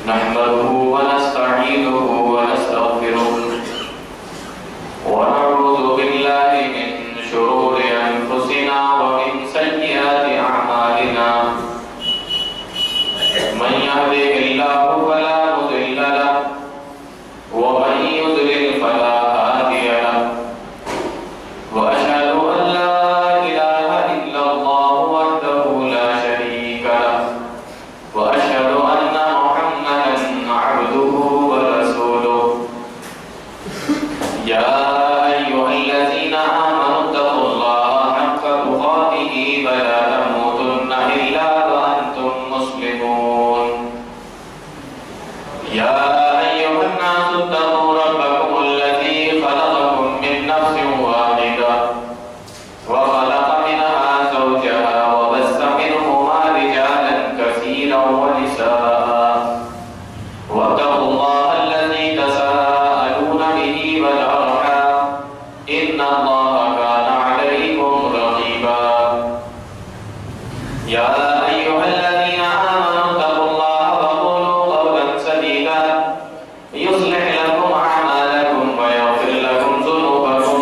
نحمده ونستعينه ونستغفره ونعوذ بالله من شرور أنفسنا ومن سيئات أعمالنا من يهده الله فلا مضل له ومن يضلل فلا هادي له وأشهد أن لا إله إلا الله وحده لا شريك له وأشهد أن محمدا عبده ورسوله يا أيها الذين آمنوا اتقوا الله حق تقاته ولا تموتن إلا وأنتم مسلمون يا أيها الناس اتقوا ربكم الذي خلقكم من نفس واحدة وخلق منها زوجها وبث منهما رجالا كثيرا ونساء واتقوا الله الذي تساءلون به والأرحام إن الله كان عليكم رقيبا يا أيها الذين آمنوا اتقوا الله وقولوا قولا سديدا يصلح لكم أعمالكم ويغفر لكم ذنوبكم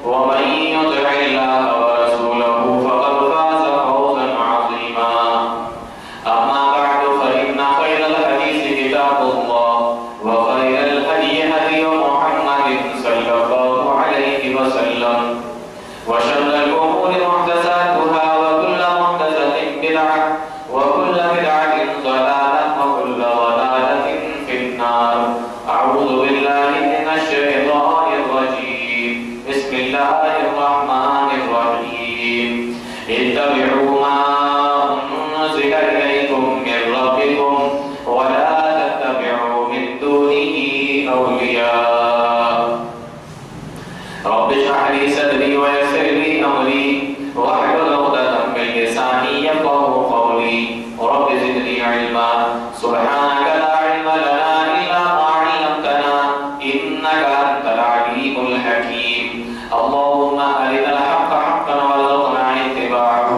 ومن يطع الله ورسوله فقد فاز فوزا عظيما أما بعد فإن خير الحديث كتاب الله وخير الهدي هدي محمد صلى الله عليه وسلم وشر الأمور محدثاتها وكل محدثة بدعة وكل بدعة ضلالة وكل ضلالة في النار أعوذ بالله من الشيطان الرجيم بسم الله الرحمن الرحيم اتبعوا ما أنزل إليكم من ربكم ولا تتبعوا من دونه أولياء رب اشرح لي صدري ويسر لي أمري واحلل عقدة من لساني يفقهوا قولي رب زدني علما سبحانك لا علم لنا إلا ما علمتنا إنك أنت العليم الحكيم اللهم أرنا الحق حقا وارزقنا اتباعه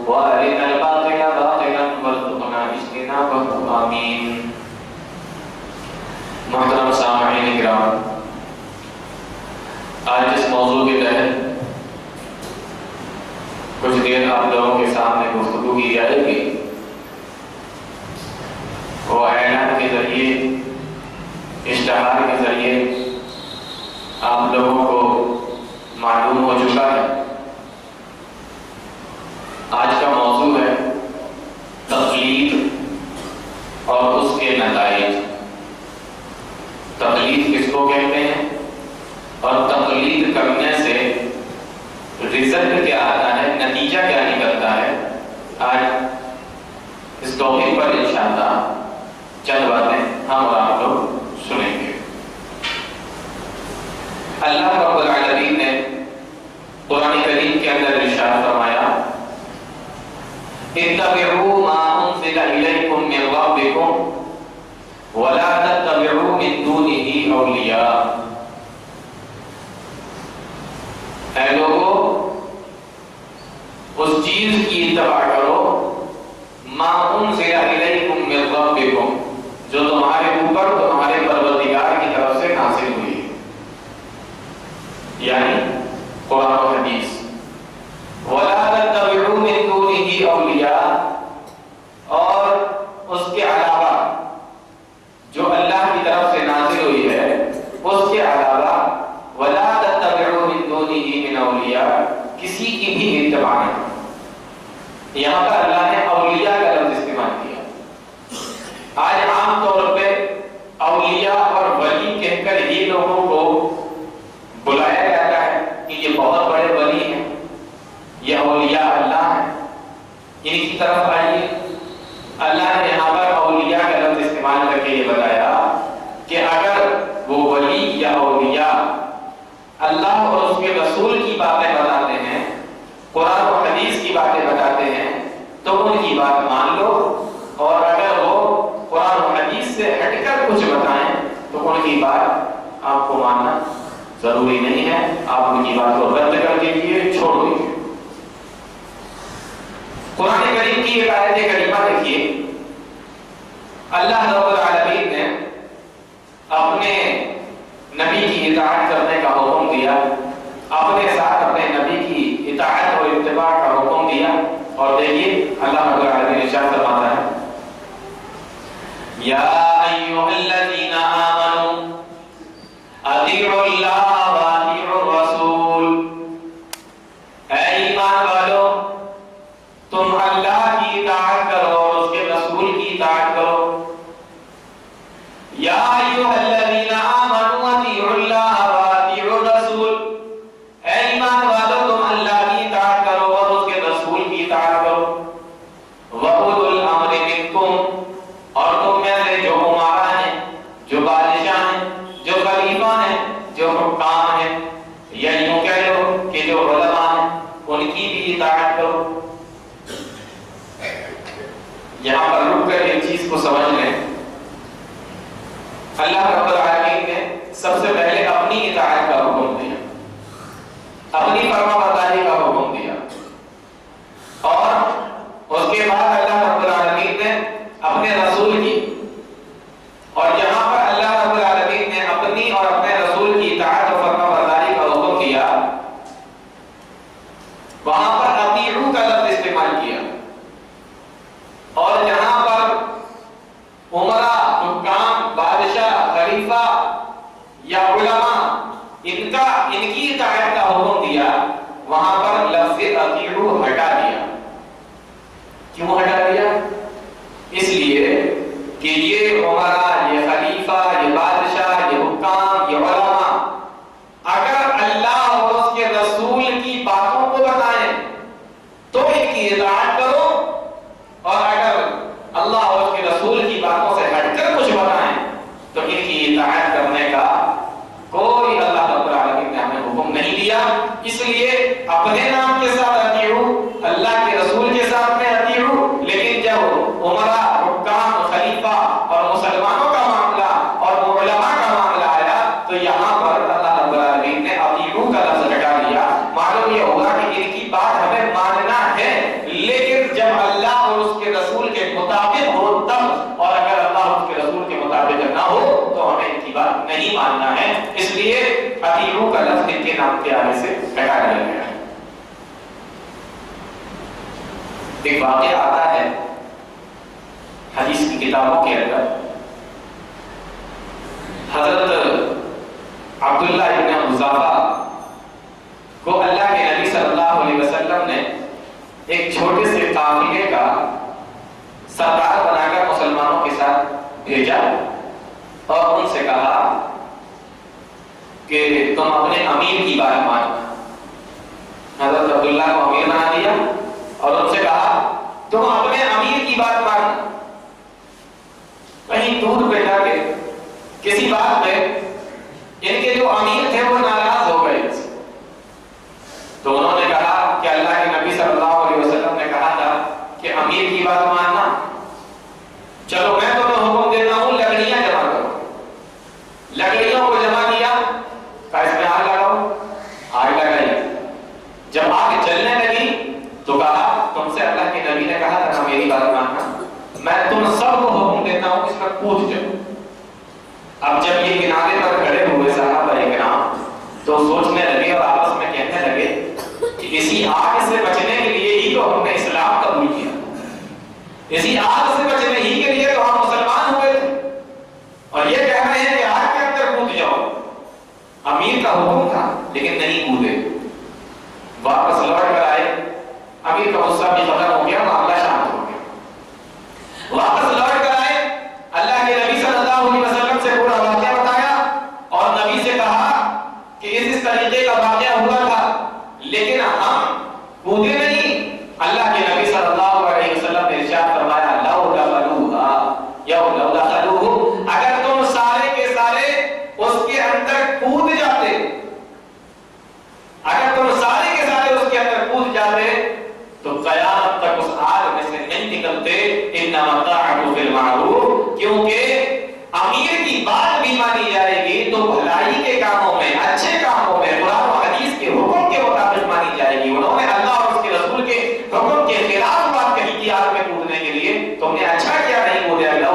وأرنا الباطل باطلا وارزقنا اجتنابه آمين. محترم سامعین کرام، آج اس موضوع کے تحت کچھ دیر آپ لوگوں کے سامنے گفتگو کی جائے گی. وہ اعلان کے ذریعے، اشتہار کے ذریعے آپ لوگوں کو معلوم ہو چکا ہے. آج کا موضوع ہے تقلید اور اس کے نتائج. تقلید کس کو کہتے ہیں اور تقلید کرنے سے رزلٹ کیا آتا ہے، نتیجہ کیا نکلتا ہے، آج اس ٹاپک پر انشاءاللہ چند باتیں ہم اور آپ لوگ سنیں گے. اللہ رب العالمین نے قرآن کریم کے اندر ارشاد فرمایا اتبعوا ما انزل الیکم من ربکم ولا تتبعوا من دونه اولیاء. اے لوگو، اس چیز کی اتباع کرو ما انزل الیکم من ربکم، جو تمہارے اوپر تمہارے پروردگار کی طرف سے نازل ہوئی، یعنی قرآن و حدیث. ولا تتبعوا من دونه اولیاء، اور اس کے علاوہ جو اللہ کی طرف سے نازل ہوئی ہے اس کے علاوہ ولا تتبعوا من دونه من اولیاء، کسی کی بھی اتباع نہیں. یہاں پر اللہ نے اولیاء کا لفظ استعمال کیا. آج عام طور پہ اولیاء اور ولی کہہ کر ہی لوگوں کو بلایا جاتا ہے کہ یہ بہت بڑے ولی ہیں، یہ اولیاء اللہ ہیں، ان کی طرف آئیے. اللہ نے یہاں پر اولیاء کا لفظ استعمال کر کے یہ بتایا کہ اگر وہ ولی یا اولیاء اللہ اور اس کے رسول کی باتیں بتاتے ہیں، قرآن و حدیث کی باتیں بتاتے ہیں، تو ان کی بات مان لو، اور اگر وہ قرآن و حدیث سے ہٹ کر کچھ بتائیں تو ان کی بات آپ کو ماننا ضروری نہیں ہے. آپ ان کی بات کو رد کر دیجیے، چھوڑ دیجیے. قرآن کریم کی ایک آیت کریمہ دیکھیے، اللہ رب العالمین اپنے نبی کی اطاعت کرنے کا حکم دیا، اپنے ساتھ اپنے نبی کی اطاعت اور اتباع کا حکم دیا. اور دیکھیے اللہ رب العالمین ارشاد فرماتا ہے یا ایھا الذین آمنوا اطیعوا اللہ واطیعوا الرسول. اے ایمان والو تم اللہ کی اطاعت کرو اور اس کے رسول کی اطاعت کرو. یا ایھا الذین آمنوا اطیعوا اللہ واطیعوا الرسول. اے ایمان والو تم اللہ کی اطاعت کرو اور اس کے رسول کی اطاعت کرو. وَأُولُو الْأَمْرِ مِنْكُمْ، اور تم میں سے جو امراء ہیں، جو بادشاہ ہیں، جو خلیفہ ہیں، جو حکام ہیں، یا یوں کہہ لو کہ جو علماء ہیں، ان کی بھی اطاعت کرو. یہاں پر رک کر ایک چیز کو سمجھ لیں. اللہ رب العالمین نے سب سے پہلے اپنی اطاعت کا حکم دیا، اپنی فرما برداری کا حکم دیا، اور اس کے بعد اللہ رب العالمین نے اپنے رسول کی. اور جہاں پر اللہ رب العالمین نے اپنی اور اپنے رسول کی اطاعت اور فرما برداری کا حکم دیا، وہاں پر اطیعوا کا لفظ استعمال کیا. اور جہاں پر امراء، حکام، بادشاہ، خلیفہ یا علماء ان کی اطاعت کا حکم دیا، وہاں پر لفظ اطیعوا ہٹا دیا. کیوں ہٹا دیا؟ اس لیے کہ یہ امراء، یہ خلیفہ، یہ بادشاہ، یہ حکام، یہ علماء اگر اللہ اور اس کے رسول کی باتوں کو بتائیں تو ان کی اطاعت کرو، اور اگر اللہ اور اس کے رسول کی باتوں سے ہٹ کر کچھ بتائیں تو ان کی اطاعت کرنے کا کوئی اللہ رب العالمین نے ہمیں حکم نہیں دیا. اس لیے اپنے نام کے ساتھ اطیعوا، اللہ کے رسول کے ساتھ میں اطیعوا، لیکن جب امراء، حکام، خلیفہ اور مسلمانوں کا معاملہ اور علماء کا معاملہ آیا تو یہاں پر اللہ رب العالمین نے اطیعوا کا لفظ ہٹا دیا. معلوم یہ ہوگا کہ ان کی بات ہمیں ماننا ہے، لیکن جب اللہ اور اس کے رسول کے مطابق ہو تب، اور اگر اللہ اور اس کے رسول کے مطابق نہ ہو تو ہمیں ان کی بات نہیں ماننا ہے. اس لیے اطیعوا کا لفظ ان کے نام کے آنے سے ہٹا دیا گیا. ایک واقعہ آتا ہے حدیث کی کتابوں کے اندر. حضرت عبداللہ ابن حذافہ کو اللہ کے نبی صلی اللہ علیہ وسلم نے ایک چھوٹے سے قافلے کا سردار بنا کر مسلمانوں کے ساتھ بھیجا اور ان سے کہا کہ تم اپنے امیر کی بات مانو. حضرت عبداللہ کو امیر بنا دیا اور ان سے کہا تم اپنے امیر کی بات مانو. کہیں دور بیٹھا کے کسی بات میں ان کے جو امیر تھے وہ ناراض ہو گئے تو انہوں نے کہا کہ اللہ کے نبی صلی اللہ علیہ وسلم نے کہا تھا کہ امیر کی بات ماننا. چلو میں تمہیں حکم دیتا ہوں لکڑیاں جمع کرو. لکڑیوں کو جمع کیا، کہا اس میں آگ لگاؤ. آگ لگائی. جب آگ جلنے لگی تو کہا تم سے اللہ کے نبی نے کہا تھا میری بات ماننا، میں تم سب کو حکم دیتا ہوں اس میں کود جاؤ. اب جب یہ کنارے پر کھڑے ہوئے صحابہ کرام تو سوچنے لگے اور آپس میں کہنے لگے کہ اسی آگ سے بچنے کے لیے ہی تو ہم نے اسلام قبول کیا، اسی آگ سے بچنے ہی کے لیے تو ہم مسلمان ہوئے تھے، اور یہ کہہ رہے ہیں کہ آگ کے اندر کود جاؤ. امیر کا حکم تھا لیکن نہیں کودے. واپس لوٹ کر آئے، امیر کا غصہ بھی ختم ہو گیا، معاملہ شانت ہو گیا. واپس لوٹ کر آئے، اللہ کے نبی صلی اللہ علیہ وسلم سے پورا واقعہ بتایا اور نبی سے کہا کہ اس طریقے کا واقعہ ہوا تھا لیکن ہم کودے نہیں. اللہ کے نبی صلی اللہ علیہ وسلم نے ارشاد فرمایا لو دخلوها یا لو دخلوه، اگر تم سارے کے سارے اس کے اندر کود جاتے، اگر تم سارے کے سارے اس کے اندر کود جاتے تو قیامت تک اس آگ میں سے نہیں نکلتے. انما الطاعة فی المعروف، کیونکہ امیر کی بات بھی مانی جائے گی تو بھلائی کے کاموں میں، اچھے کاموں میں، قرآن و حدیث کے حکم کے مطابق مانی جائے گی. انہوں نے اللہ اور اس کے رسول کے حکم کے خلاف بات کہی تھی آگ میں کودنے کے لیے، تم نے اچھا کیا نہیں کودے. اللہ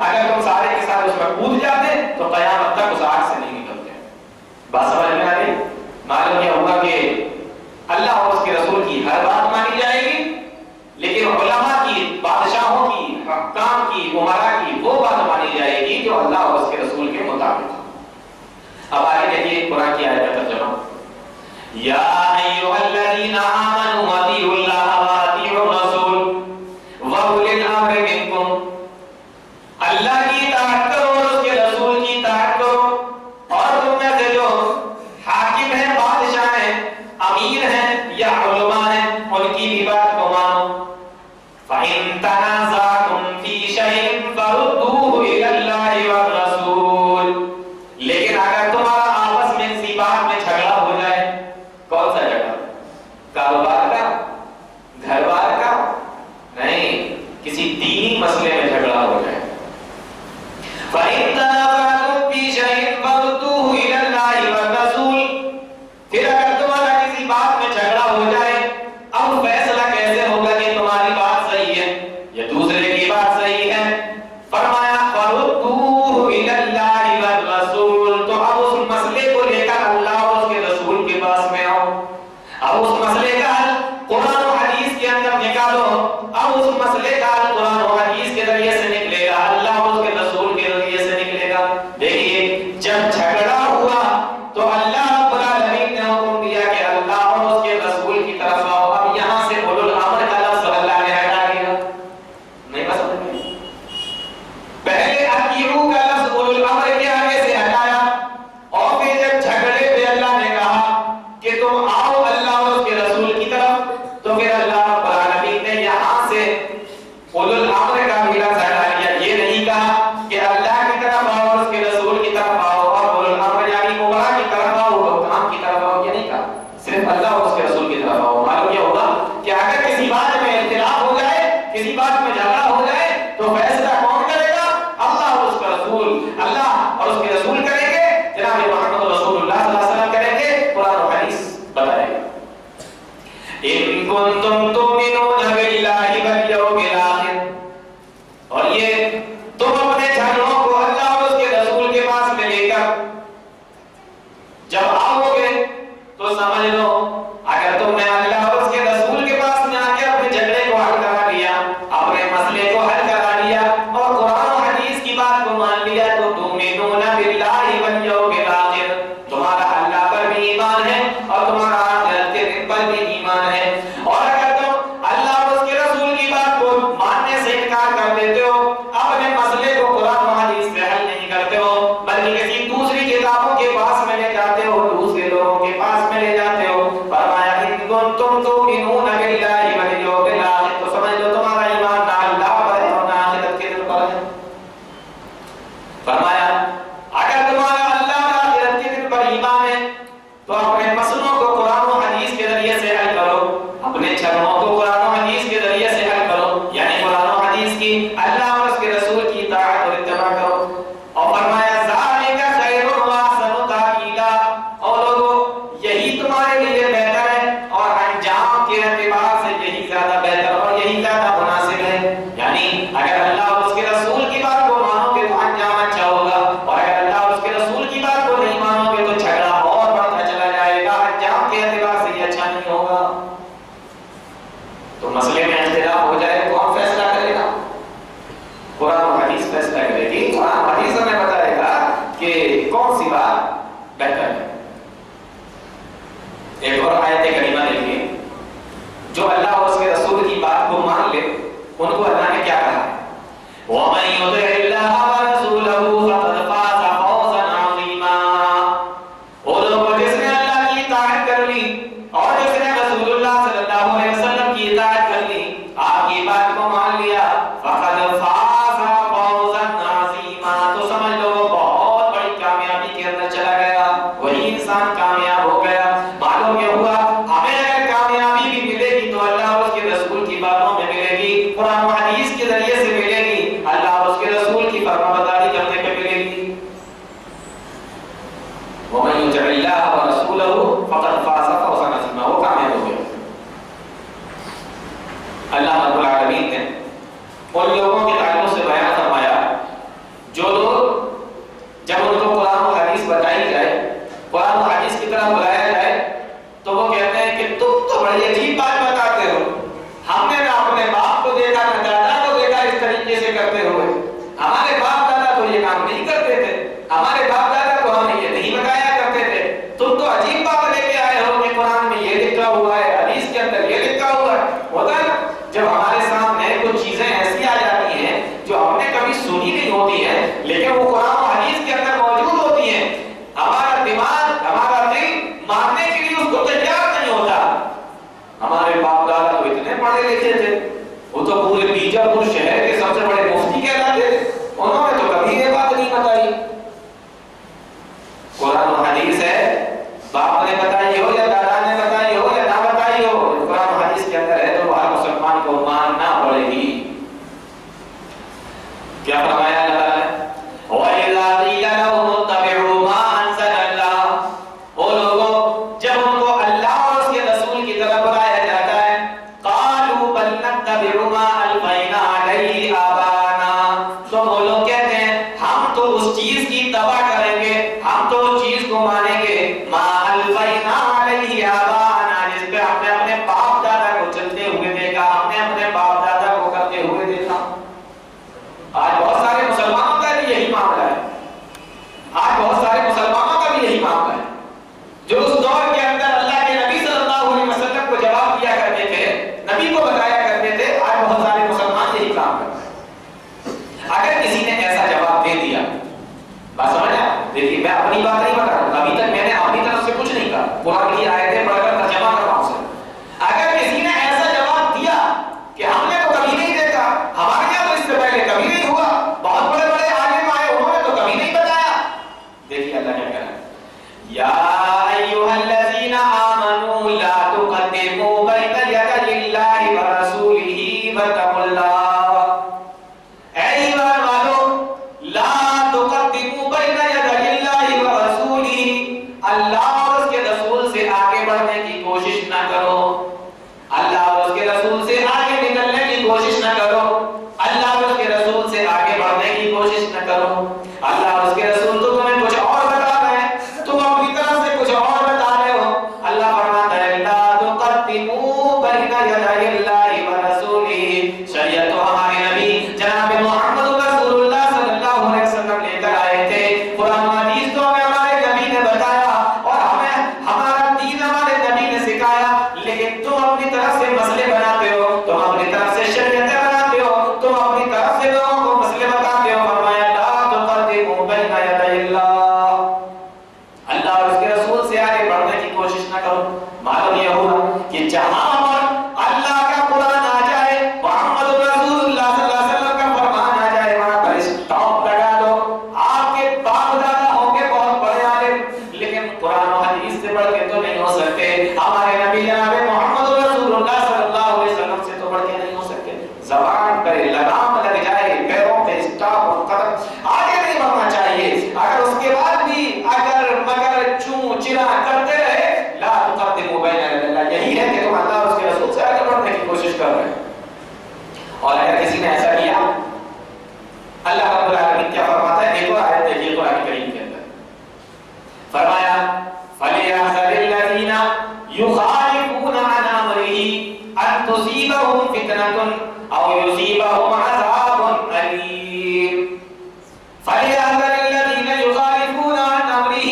اگر تم سارے کے سارے اس میں کود جاتے تو تو قیامت تک اس آگ سے نہیں نکلتے ہیں۔ بات سمجھ میں آ گئی؟ معلوم یہ ہوا کہ اللہ اور اس کے رسول کی ہر بات مانی جائے گی، لیکن علماء کی، بادشاہوں کی، حکام کی، عمراء کی وہ بات مانی جائے گی جو اللہ اور اس کے رسول کے مطابق۔ اب آگے دیکھیے قرآن کی آیت کا ترجمہ، یا ایھا الذین آمنوا اطیعوا اللہ واطیعوا الرسول واولی الامر منکم، اللہ کی اطاعت کرو اور اس کے رسول کی اطاعت کرو، اور تم میں سے جو حاکم ہیں، بادشاہ ہیں، امیر ہیں یا علماء ہیں ان کی بھی بات کو مانو۔ فَإِن تَنَازَعْتُمْ فِي شَيْءٍ فَرُدُّوهُ إِلَى اللَّهِ وَالرَّسُولِ، لیکن اگر تمہارا آپس میں کسی بات میں جھگڑا ہو جائے، کون سا جھگڑا؟ کاروبار کا، گھر بار کا نہیں، کسی دینی مسئلے میں جھگڑا ہو جائے، فَإِن تَنَازَعْتُمْ فِي شَيْءٍ فَرُدُّوهُ إِلَى اللَّهِ وَالرَّسُولِ، پھر اگر تمہارا کسی بات میں جھگڑا ہو جائے، اب فیصلہ کیسے ہوگا کہ تمہاری بات صحیح ہے یا دوسرے کی بات صحیح ہے؟ فرمایا فَرُدُّوهُ إِلَى اللَّهِ وَالرَّسُولِ، تو اب اس مسئلے کو لے کر اللہ اور اس کے رسول کے پاس میں آؤ، اب اس مسئلے کا حل قرآن و حدیث کے اندر نکالو، اب اس مسئلے کا حل قرآن و حدیث کے ذریعے سے نکلے گا، اللہ اور اس کے رسول کے ذریعے سے نکلے گا۔ دیکھیے جب جھگڑا ہوا تو اللہ رب العالمین نے حکم دیا کہ اللہ اور اس کے رسول کی طرف آؤ۔ اب یہاں سے اولو الامر کا لفظ اللہ نے ہٹا دیا، نہیں بس پہلے اطیعوا کا لفظ اولو الامر کے آگے سے ہٹایا، اور پھر جب جھگڑے پہ اللہ نے کہا کہ تم آؤ اللہ اور اس کے رسول کی طرف، تو پھر اللہ رب العالمین نے یہاں سے اولو الامر کا بھی لفظ ہٹا دیا۔ یہ نہیں کہا کہ اللہ کی طرف آؤ اور اس کے رسول کی طرف آؤ اور اولو الامر یعنی عمراء کی طرف آؤ، حکام کی طرف آؤ، یہ نہیں کہا، صرف اللہ اور اس کے رسول کی طرف آؤ۔ معلوم یہ ہوگا کہ اگر کسی بات میں اختلاف ہو جائے، کسی بات میں جھگڑا ہو جائے، تو فیصلہ کون کرے گا؟ اللہ اور اس کا رسول، اللہ اور اس کے رسول کریں گے، جناب محمد رسول اللہ صلی اللہ علیہ وسلم کریں گے، قرآن و حدیث بتائے گا۔ ان کنتم تؤمنون باللہ والیوم الآخر، اور یہ تم اپنے جھگڑوں کو اللہ اور اس کے رسول کے پاس میں لے کر جب آؤ گے تو سمجھ لو اگر تم نے اللہ اور اس کے رسول کے پاس میں آ کے اپنے جھگڑے کو حل کرا لیا، اپنے مسئلے کو حل کرا لیا اور قرآن و حدیث کی بات کو مان لیا، تو تؤمنون باللہ والیوم الآخر، تمہارا اللہ پر بھی ایمان ہے اور تمہارا آخرت کے دن پر بھی ایمان ہے۔ اور اگر تم اللہ اور اس کے رسول کی بات کو ماننے سے انکار کر دیتے ہو، اپنے مسئلے کو قرآن و حدیث سے حل نہیں کرتے ہو، بلکہ کسی دوسری کتابوں کے پاس میں لے جاتے ہو، دوسرے لوگوں کے پاس میں لے جاتے ہو، فرمایا ان کنتم تؤمنون باللہ والیوم الآخر، تو سمجھ لو تمہارا ایمان نہ اللہ پر ہے اور نہ آخرت کے دن پر ہے۔ فرمایا اگر تمہارا اللہ اور آخرت کے دن پر ایمان ہے تو اپنے مسئلوں کو قرآن و حدیث کے ذریعے سے حل کرو، اپنے جھگڑوں کو قرآن و حدیث کے ذریعے سے حل کرو، یعنی قرآن و حدیث کی، اللہ اور اس کے رسول کی اطاعت اور اتباع کرو۔ اور فرمایا ذالک خیر و احسن تاویلا، اور لوگوں یہی تمہارے لیے بہتر ہے اور انجام کے اعتبار سے یہی زیادہ بہتر اور یہی زیادہ مناسب ہے، یعنی اگر اللہ اور اس کے رسول کی بات کو مانو گے تو انجام اچھا ہوگا، اور اگر اللہ اور اس کے رسول کی بات کو نہیں مانو گے تو جھگڑا اور بڑھتا چلا جائے گا، انجام کے اعتبار سے یہ اچھا نہیں ہوگا۔ تو مسئلے میں اختلاف ہو جائے کون فیصلہ کرے گا؟ قرآن و حدیث فیصلہ کرے گی، قرآن و حدیث ہمیں بتائے گا کہ کون سی بات بہتر ہے۔ ایک اور آیت کریمہ دیکھیے، جو اللہ اور اس کے رسول کی بات کو مان لے ان کو اللہ نے کیا کہا ہے؟ وَمَن يُطِعِ اللَّهَ وَرَسُولَهُ فَقَدْ فَازَ فَوْزًا عَظِيمًا، وہ لوگ جس نے اللہ کی اطاعت کر لی اور جس نے رسول اللہ صلی اللہ علیہ وسلم کی اطاعت کر لی، آپ کی بات کو مان لیا، فَقَدْ فَازَ فَوْزًا عَظِيمًا، تو سمجھ لو وہ بہت بڑی کامیابی کے اندر چلا گیا، وہی انسان کامیاب ہو گیا۔ معلوم یہ ہوا ہمیں اگر کامیابی بھی ملے گی تو اللہ اور اس کے رسول کی باتوں میں ملے گی، قرآن و حدیث کے ذریعے سے ملے گی، اللہ اور اس کے رسول کی فرمانبرداری کرنے پہ ملے گی۔ وَمَن يُطِعِ اللَّهَ وَرَسُولَهُ فَقَدْ فَازَ فَوْزًا عَظِيمًا، وہ کامیاب ہو گیا۔ اللہ رب العالمین نے ان لوگوں کے تعلق سے بیان فرمایا جو لوگ جب ان کو ہوتی ہیں لیکن وہ قرآن و حدیث کے اندر موجود ہوتی ہیں. ہمارا دماغ ہمارا دل ماننے کے لیے اس کو تیار نہیں ہوتا. ہمارے باپ دادا تو اتنے پڑھے لکھے تھے, وہ تو پورے بیجاپور شہر کے سب سے بڑے مفتی کہلاتے تھے, انہوں نے تو کبھی یہ بات نہیں بتائی. قرآن و حدیث ہے, باپ نے بتائی ہو یا دادا نے بتائی ہو یا نہ بتائی ہو, قرآن و حدیث کے اندر ہے تو ہر مسلمان کو ماننا پڑے گی. کیا فرمایا اللہ نے؟ وَإِذَا قِيلَ لَهُمُ اتَّبِعُوا مَا أَنزَلَ اللَّهُ, وہ لوگوں جب ان کو اللہ اور اس کے رسول کی طرف بلایا جاتا ہے, قَالُوا بَلْ نَتَّبِعُ مَا أَلْفَيْنَا عَلَيْهِ آبَاءَنَا, تو وہ لوگ کہتے ہیں ہم تو اس چیز کی اتباع کریں گے, ہم تو اس چیز کو مانیں گے, مَا أَلْفَيْنَا عَلَيْهِ آبَاءَنَا, جس پہ ہم نے اپنے باپ دادا کو چلتے ہوئے دیکھا, ہم نے اپنے باپ دادا کو کرتے ہوئے دیکھا. آج بہت سارے مسلمانوں کا بھی یہی معاملہ ہے. آج بہت سارے مسلمانوں کا بھی یہی معاملہ ہے, جو اس دور کے اندر اللہ کے نبی صلی اللہ علیہ وسلم کو جواب دیا کرتے تھے, نبی کو بتایا کرتے تھے, آج بہت سارے مسلمان یہی کام کرتے ہیں. اگر کسی نے ایسا جواب دے دیا, بات سمجھا, دیکھیے میں اپنی بات نہیں بتا رہا, ابھی تک میں نے اپنی طرف سے کچھ نہیں کہا, قرآن کی آیتیں پڑھ کر ترجمہ کر رہا ہوں سے. اگر کسی نے ایسا جواب دیا کہ ہم نے تو کبھی نہیں دیکھا, ہمارے یہاں تو اس سے پہلے کبھی نہیں ہوا, بہت بڑے بڑے عالم آئے انہوں نے تو کبھی نہیں بتایا, دیکھیے اللہ کیا کہہ رہا ہے, یا ایھا الذین آمنوا لا تقدموا بین یدی اللہ ورسولہ واتقوا اللہ. اے ایمان والو, لا تقدموا بین یدی اللہ ورسولہ, اللہ اور اس کے رسول سے آگے بڑھنے کی کوشش نہ کرو, اللہ اور اس کے رسول سے آگے نکلنے کی کوشش نہ کرو, اللہ اور اس کے رسول سے آگے بڑھنے کی کوشش نہ کرو. اللہ اور اس کے رسول تو تمہیں کچھ اور بتا رہے ہیں, تم اپنی طرف سے کچھ اور بتا رہے ہو. اللہ فرماتا ہے لا تقدموا بین یدی اللہ ورسولہ, شریعت تو ہمارے نبی جناب محمد رسول اللہ صلی اللہ علیہ وسلم لے کر آئے تھے, قرآن و حدیث تو ہمیں ہمارے نبی نے بتایا اور ہمیں ہمارا دین ہمارے نبی نے سکھایا, لیکن تم اپنی طرف سے مسئلے بناتے ہو, تم اپنی طرف سے شریعتیں بناتے ہو, تم اپنی طرف سے لوگوں کو مسئلے بتاتے ہو. فرمایا لا تقدموا بین یدی اللہ, اللہ اور اس کے رسول سے آگے بڑھنے کی کوشش نہ کرو. معلوم یہ ہوگا کہ جہاں پر اللہ کا قرآن آ جائے, محمد رسول اللہ صلی اللہ علیہ وسلم کا فرمان آ جائے, وہاں پر اسٹاپ لگا دو. آپ کے باپ دادا ہوں گے بہت بڑے عالم, لیکن قرآن و حدیث سے بڑھ کے تو نہیں ہو سکتے, ہمارے نبی جناب محمد رسول اللہ صلی اللہ علیہ وسلم سے تو بڑھ کے نہیں ہو سکتے. زبان پہ لگام لگ جائے, پیروں پہ اسٹاپ اور قدم آگے نہیں بڑھنا چاہیے. اگر اس کے بعد بھی اگر مگر چوں چرا کرتے رہے, لا تقدموا بین یدی اللہ, یہی ہے کہ تم اللہ اور اس کے رسول سے آگے بڑھنے کی کوشش کر رہے ہیں. اور اگر کسی نے ایسا کیا, اللہ رب العالمین کیا فرماتا ہے, ایک اور آیت دیکھیے قرآن کریم کے اندر, فرمایا فَلْيَحْذَرِ الَّذِينَ يُخَالِفُونَ عَنْ أَمْرِهِ أَن تُصِيبَهُمْ فِتْنَةٌ أَوْ يُصِيبَهُمْ عَذَابٌ أَلِيمٌ. فَلْيَحْذَرِ الَّذِينَ يُخَالِفُونَ عَنْ أَمْرِهِ,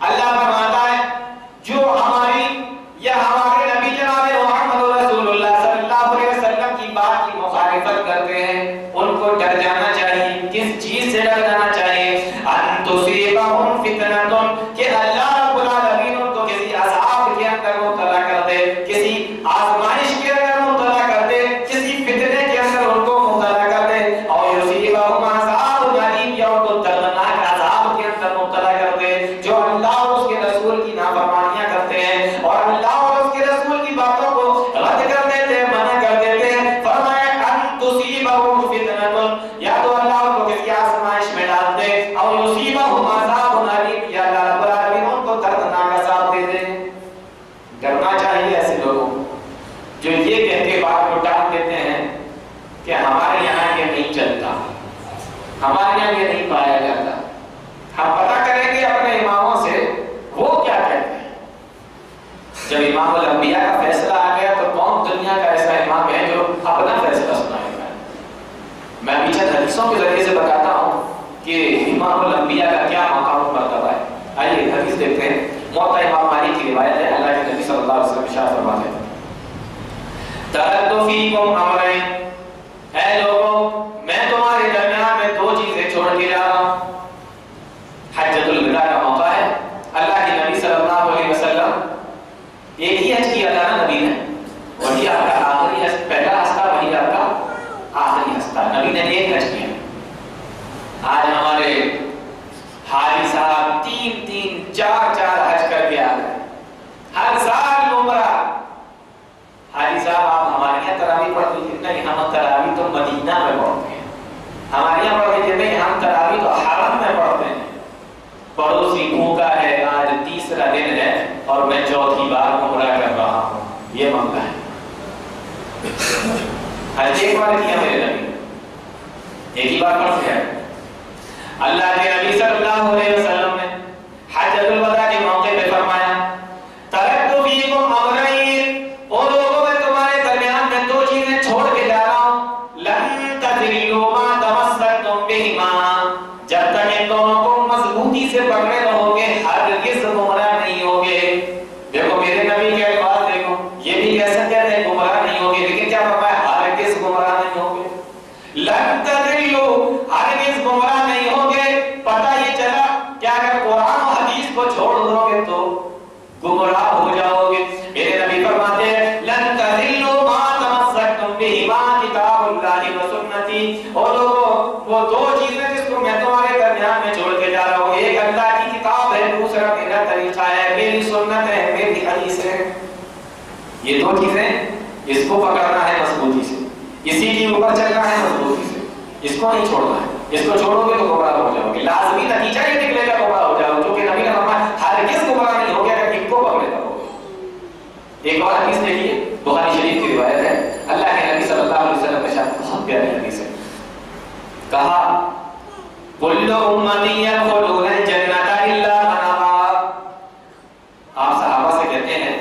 اللہ فرماتا ہے جو ہماری یا ہمارے نبی جناب محمد رسول اللہ صلی اللہ علیہ وسلم کی بات کی مخالفت کرتے ہیں, ان کو ڈر جانا چاہیے. کس چیز سے ڈر جانا چاہیے؟ ان تصیبہم فتنۃ, کہ اللہ رب العالمین ان کو کسی عذاب کے اندر مبتلا کر دے, کسی آزمائش کے اندر مبتلا کر دے, کسی فتنے کے اندر ان کو مبتلا کر دے. اور یصیبہم عذاب علیم, یا ان کو دردناک عذاب کے اندر مبتلا کر دے, جو اللہ اور اس کے رسول کی نافرمانیاں کرتے ہیں اور اللہ اور اس کے رسول کی باتوں کو رد کر دیتے ہیں, منع کر دیتے ہیں. فرمایا ان تصیبہم فتنۃ, یا تو اللہ ان کو کسی آزمائش میں ڈال دے, اور یصیبہم عذاب علیم, یا اللہ رب العالمین ان کو دردناک عذاب دے دے. ڈرنا چاہیے ایسے لوگوں جو یہ کہہ کے بات کو ٹال دیتے ہیں کہ ہمارے یہاں یہ نہیں چلتا, ہمارے یہاں یہ نہیں پایا جاتا. ہم پتہ کریں گے اپنے اماموں سے وہ کیا کہتے ہیں. جب امام الانبیاء کا فیصلہ آ گیا تو کون دنیا کا ایسا امام ہے جو اپنا فیصلہ سنائے گا. میں پیچھے حدیثوں کے ذریعے سے بتاتا ہوں کہ امام الانبیاء کا کیا مقام و مرتبہ ہے. آئیے حدیث دیکھتے ہیں. موطا امام مالک کی روایت ہے, اللہ کے نبی صلی اللہ علیہ وسلم ارشاد فرماتے ہیں ترکت فیکم امرین, اے لوگوں میں تمہارے درمیان میں دو چیزیں کے جا رہا ہوں. حجۃ الوداع کا موقع ہے. اللہ کے نبی صلی اللہ علیہ وسلم ایک ہی حج کیا تھا نا نبی نے, وہی آپ کا آخری حج, پہلا حج تھا, وہی آپ کا آخری حج تھا. نبی نے ایک حج کیا. آج ہمارے حاجی صاحب 3 4 حج کر کے آ گئے, ہر سال عمرہ. حاجی صاحب آپ ہمارے یہاں تراویح پڑھ لیجیے. نہیں, ہم تراویح تو مدینہ میں پڑھتے ہیں. ہمارے یہاں پڑھ لیجیے. نہیں, ہم تراویح تو حرم میں پڑھتے ہیں. پڑوسی بھوکا ہے, آج تیسرا دن ہے اور میں چوتھی بار عمرہ کر رہا ہوں. یہ معاملہ ہے. حج ایک بار کیا میرے نبی, ایک ہی بار پڑھ گیا. اللہ کے نبی صلی اللہ علیہ وسلم نے حجۃ الوداع کے موقع پہ فرمایا, ترکت فیکم امرین, او لوگوں میں تمہارے درمیان میں 2 چیزیں چھوڑ کے جا رہا ہوں. لن تضلوا ما تمسکتم بہما, جب تک ان دونوں کو مضبوطی سے پکڑے رہو گے ہرگز گمراہ نہیں ہوگے. دیکھو میرے نبی کے الفاظ دیکھو, یہ بھی کہہ سکتے ہیں گمراہ نہیں ہوگے, لیکن کیا فرمایا, ہرگز گمراہ نہیں ہوگے. لن تضلوا, ہرگز گمراہ نہیں ہوگے. پتہ یہ چلا کہ اگر قرآن و حدیث کو چھوڑ دو گے تو گمراہ ہو جاؤ گے. میرے نبی فرماتے ہیں لن تضلوا ما تمسکتم بہما کتاب اللہ و سنتی. اور وہ 2 چیزیں جس کو میں تمہارے درمیان میں چھوڑ کے جا رہا ہوں, ایک اللہ کی کتاب ہے, دوسرا میرا طریقہ ہے, میری سنت ہے, میری حدیث ہے. یہ 2 چیزیں, اس کو پکڑنا ہے مضبوطی سے, اسی کے اوپر چلنا ہے مضبوطی سے, اس کو نہیں چھوڑنا ہے. اس کو چھوڑو گے تو گمراہ ہو جاؤ گے. لازمی نتیجہ یہ نکلے گا گمراہ ہو جاؤ, جو کہ نبی نے فرمایا ہرگز گمراہ نہیں ہوگا اگر ان کو پکڑے رہو گے. ایک اور حدیث دیکھیے, بخاری شریف کی روایت ہے. اللہ کے نبی صلی اللہ علیہ وسلم کے ساتھ بہت پیاری حدیث ہے. کہا کل امتی یدخلون الجنۃ الا من ابى. آپ صحابہ سے کہتے ہیں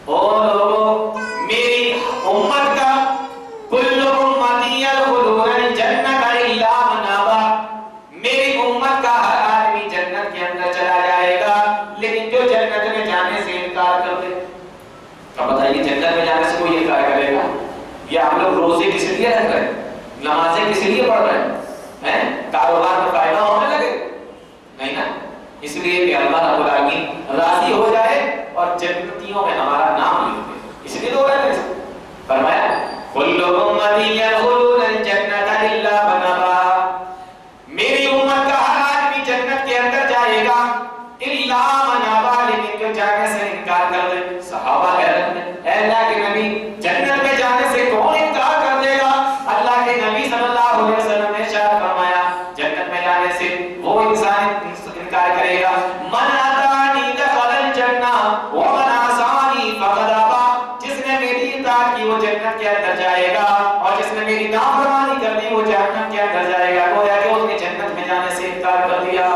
او لوگوں, میری امت کا کل امتی یدخلون الجنۃ الا من ابى, میری امت کا ہر آدمی جنت کے اندر چلا جائے گا لیکن جو جنت میں جانے سے انکار کر دے. اب بتائیے جنت میں جانے سے کوئی انکار کرے گا؟ یہ آپ لوگ روزے کس لیے رکھ رہے ہیں, نمازیں کس لیے پڑھ رہے ہیں, کاروبار میں فائدہ ہونے لگے؟ نہیں نا, اس لیے کہ اللہ رب العالمین راضی ہو جائے اور جنتیوں میں ہمارا نام لکھ دے, اس لیے تو رہتے ہیں. فرمایا کل امتی یدخلون الجنۃ الا من ابى, میری امت کا ہر آدمی جنت کے اندر جائے گا الا من ابى, لیکن جو جانے سے انکار کر دے. صحابہ حیرت میں, اے اللہ کے نبی جنت میں جانے سے کون انکار کر دے گا؟ اللہ کے نبی صلی اللہ علیہ وسلم نے ارشاد فرمایا جنت میں جانے سے وہ انسان انکار کرے گا, من اتانی دخل الجنہ ومن عصانی فقد ابى, جس نے میری اطاعت کی وہ جنت کے اندر جائے گا اور جس نے میری نافرمانی کر دی وہ جہنم کے اندر جائے گا. گویا کہ اس نے جنت میں جانے سے انکار کر دیا.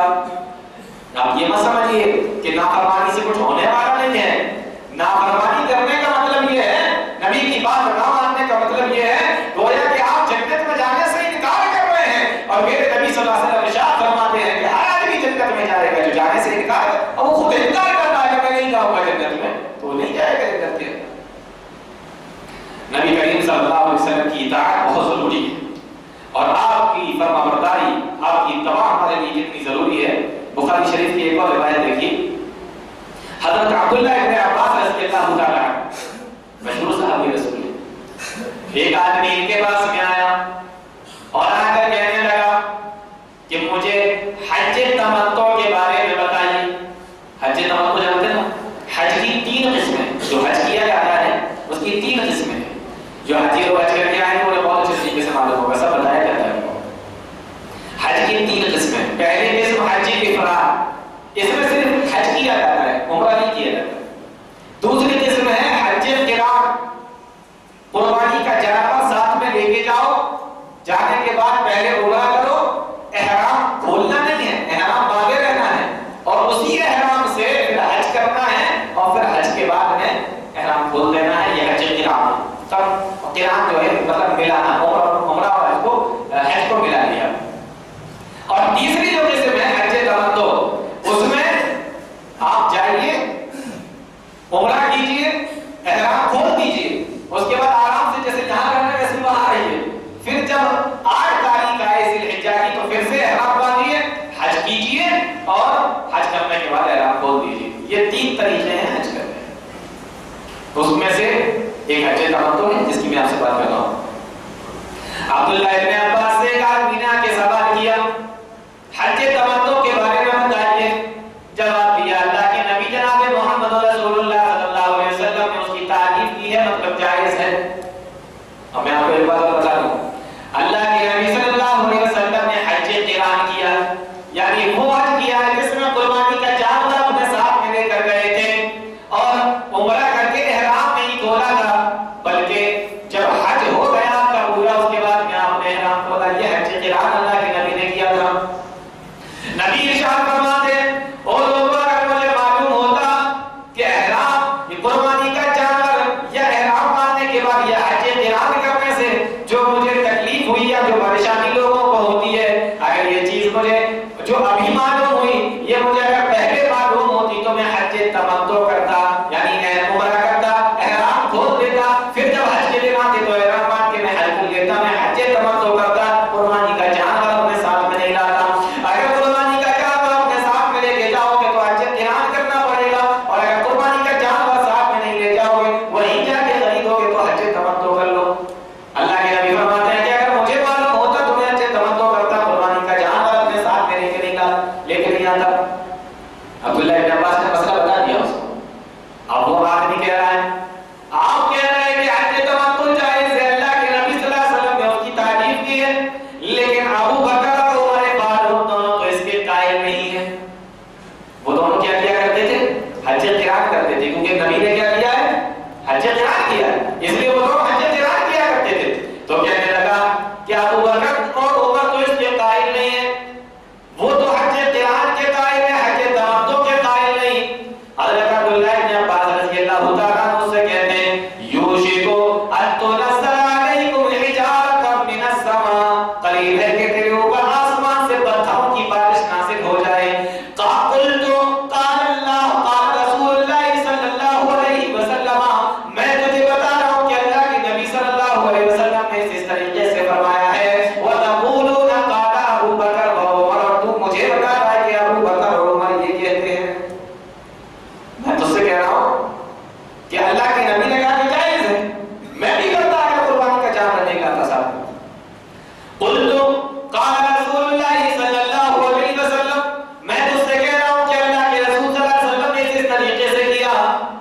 آپ یہ مت سمجھیے کہ نافرمانی سے کچھ ہونے والا نہیں ہے. نافرمانی کرنے کا مطلب یہ ہے, نبی کی بات نہ ماننے کا مطلب یہ ہے گویا کہ آپ جنت میں جانے سے انکار کر رہے ہیں. اور میرے نبی صلی اللہ علیہ وسلم ارشاد فرماتے ہیں کہ ہر آدمی جنت میں جائے گا جو جانے سے انکار ہے, اور وہ خود انکار کرتا ہے کہ میں نہیں جاؤں گا جنت میں, تو وہ نہیں جائے گا جنت کے. نبی کریم صلی اللہ علیہ وسلم کی اطاعت بہت ضروری ہے اور آپ کی فرمانبرداری, آپ کی اتباع ہمارے لیے جتنی ضروری ہے. بخاری شریف کی ایک اور روایت دیکھیے, حضرت عبداللہ ابن عباس رضی اللہ تعالیٰ عنہ مشہور صحابی رسول اللہ, ایک آدمی ان کے پاس میں آیا اور آ کر کہنے لگا کہ مجھے حج تمتع کے بارے میں بتائیے. حج تمتع جانتے ہیں نا, حج کی 3 قسمیں, جو حج کیا جاتا ہے اس کی 3 قسمیں ہیں. جو حجی لوگ حج کر کے آئے ہیں انہیں بہت اچھے طریقے سے معلوم ہوگا, سب بتایا جاتا ہے. حج کی 3 قسمیں, پہلی قسم حج افراد, اس میں صرف حج کیا جاتا ہے, عمرہ نہیں کیا جاتا. دوسری قسم ہے حج قران, قربانی کا جانور ساتھ میں لے کے جاؤ, جانے کے بعد پہلے عمرہ کرو, احرام کھولنا نہیں ہے, احرام باندھے رہنا ہے اور اسی احرام سے پھر حج کرنا ہے اور پھر حج کے بعد میں احرام کھول دینا ہے. یہ حج قران. تب قران جو ہے مطلب ملانا, عمرہ اور حج کو ملا لیا. اور تیسری جو قسم ہے حج تمتع, اس میں آپ جائیے, عمرہ کیجئے, احرام کھول دیجئے, اس کے بعد آرام سے جیسے یہاں رہنا ویسے وہاں رہیے. پھر جب 8 تاریخ آئے ذی الحجہ تو پھر سے احرام باندھیے، حج کیجیے اور حج کرنے کے بعد احرام کھول دیجیے. یہ 3 طریقے ہیں حج کرنے. اس میں سے ایک حج تمتع ہے جس کی میں آپ سے بات کر رہا ہوں. عبداللہ ابن عباس سے ایک آدمی نے آ کے سوال کیا حج تمتع کے بارے میں بتائیے. جواب دیا اللہ کے نبی جناب محمد رسول اللہ صلی اللہ علیہ وسلم نے اس کی تعریف کی ہے، مطلب جائز ہے. اب میں آپ کو ایک بات بتا دوں، اللہ کے نبی صلی اللہ علیہ وسلم نے حج قران کیا، یعنی وہ حج کیا ہے جس میں قربانی کا جانور اپنے ساتھ میں لے کر گئے تھے اور عمرہ کر کے احرام نہیں کھولا تھا، بلکہ جب حج ہو گیا آپ کا پورا اس کے بعد میں آپ نے احرام کھولا. یہ حج قران اللہ کے نبی نے کیا تھا. نبی ارشاد فرماتے ہیں اور لوگوں اگر مجھے معلوم ہوتا کہ احرام یہ قربانی کا جانور یا احرام باندھنے کے بعد یہ حج قران کرنے سے جو مجھے تکلیف ہوئی یا جو پریشانی لوگوں کو ہوتی ہے، اگر یہ چیز مجھے جو ابھی معلوم ہوئی یہ مجھے اگر پہلے معلوم ہوتی تو میں حج تمتع کرتا، یعنی عمرہ کرتا، احرام کھول دیتا، پھر جب حج کے دن آتے تو احرام باندھ کے میں حج کر لیتا، میں حج تمتع کرتا، قربانی کا جانور اپنے ساتھ میں نہیں لاتا. اگر قربانی کا جانور اپنے ساتھ میں لے کے جاؤ گے تو حج قران کرنا پڑے گا، اور اگر قربانی کا جانور ساتھ میں نہیں لے جاؤ گے وہیں جا کے خریدو گے تو حج تمتع کر لو. اللہ کے نبی فرماتے ہیں کہ اگر مجھے معلوم ہوتا تو میں حج تمتع کرتا، قربانی کا جانور اپنے ساتھ میں لے کے نہیں آتا. عبداللہ ابن عباس نے مسئلہ بتا دیا اس کو. اب وہ آدمی کہہ رہا ہے آپ کہہ رہے ہیں کہ حج تمتع جائز ہے، اللہ کے نبی صلی اللہ علیہ وسلم نے اس کی تعریف کی ہے، لیکن ابو بکر اور عمر فاروق دونوں تو اس کے قائل نہیں ہیں. وہ دونوں کیا کیا کرتے تھے؟ حج قران کرتے تھے، کیونکہ نبی نے کیا کیا ہے؟ حج قران کیا ہے، اس لیے وہ دونوں حج قران کیا کرتے تھے. تو کہنے لگا کہ ابو بکر اور عمر تو اس کے قائل نہیں ہیں، وہ تو حج قران کے قائل ہیں، حج تمتع کے قائل نہیں. حضرت عبداللہ ابن عباس رضی اللہ تعالیٰ عنہ سے کہتے ہیں یوشکو ان تنزل علیکم حجارۃ من السماء، قریب ہے کہ تیرے اوپر آسمان سے پتھروں کی بارش نازل ہو جائے. قلت قال اللہ قال رسول اللہ صلی اللہ علیہ وسلم، میں تجھے بتا رہا ہوں کہ اللہ کے نبی صلی اللہ علیہ وسلم نے اس طریقے سے فرمایا ہے. وتقولون قال ابو بکر وعمر، اور تو مجھے بتا رہا ہے کہ ابو بکر اور عمر یہ کہتے ہیں. میں تجھ سے کہہ رہا ہوں کہ اللہ کے نبی نے کہا کہ جائز ہے، میں بھی کرتا اگر قربانی کا جانور نہیں لاتا ساتھ. قلت قال رسول اللہ صلی اللہ علیہ وسلم، میں تجھ سے کہہ رہا ہوں کہ اللہ کے رسول صلی اللہ علیہ وسلم نے اس طریقے سے کیا.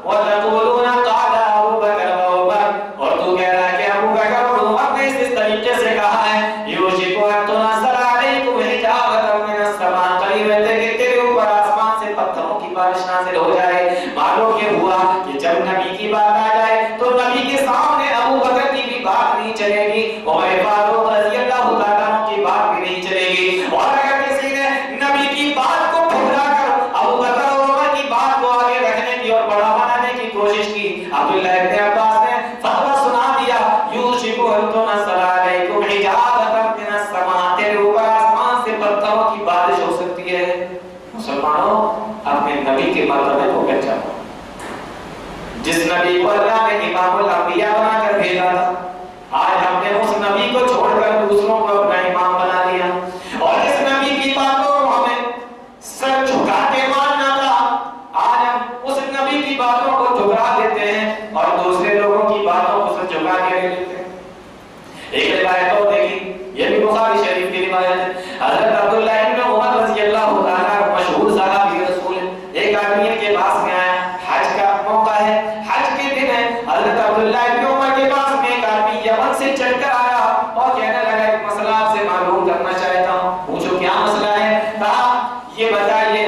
وتقولون قال ابو بکر وعمر، اور تو کہہ رہا ہے کہ ابو بکر اور عمر نے اس طریقے سے کہا ہے. یوشکو ان تنزل علیکم حجارۃ من السماء، قریب ہے کہ تیرے اوپر آسمان سے پتھروں کی بارش نازل ہو جائے. معلوم یہ ہوا کہ جب نبی کی بات آ جائے تو نبی کے سامنے ابو بکر کی بھی بات نہیں چلے گی، عمر فاروق رضی اللہ تعالیٰ عنہ کی بات بھی نہیں چلے گی. اور اگر کسی نے نبی کی بات کو ٹھکرا کر ابو بکر اور عمر کی بات کو آگے رکھنے کی اور بڑا بنانے کی کوشش کی، عبداللہ ابن عباس نے فتویٰ سنا دیا یوشکو ان تنزل علیکم حجارۃ من السماء، تیرے اوپر آسمان سے پتھروں کی بارش ہو سکتی ہے. مسلمانوں اپنے نبی کے مرتبے کو پہچانو. جس نبی کو اللہ نے امام الانبیاء بنا کر بھیجا تھا، آج ہم نے اس نبی کو چھوڑ کر دوسروں کو اپنا امام بنا لیا، اور اس نبی کی باتوں کو ہمیں سر جھکا کے ماننا تھا، آج ہم اس نبی کی باتوں کو ٹھکرا دیتے ہیں اور دوسرے لوگوں کی باتوں کو سر جھکا کے لے لیتے ہیں. ایک روایت اور دیکھی، یہ بھی بخاری شریف کی روایت ہے. حضرت عبداللہ ابن عمر رضی اللہ تعالیٰ مشہور صحابی رسول ہیں. ایک آدمی کے پاس میں آیا، حج کا موقع ہے، حج کے دن ہے. حضرت عبداللہ ابن عمر کے پاس میں ایک آدمی یمن سے چل کر آیا اور کہنے لگا ایک مسئلہ آپ سے معلوم کرنا چاہتا ہوں. پوچھو کیا مسئلہ ہے؟ کہا یہ بتائیے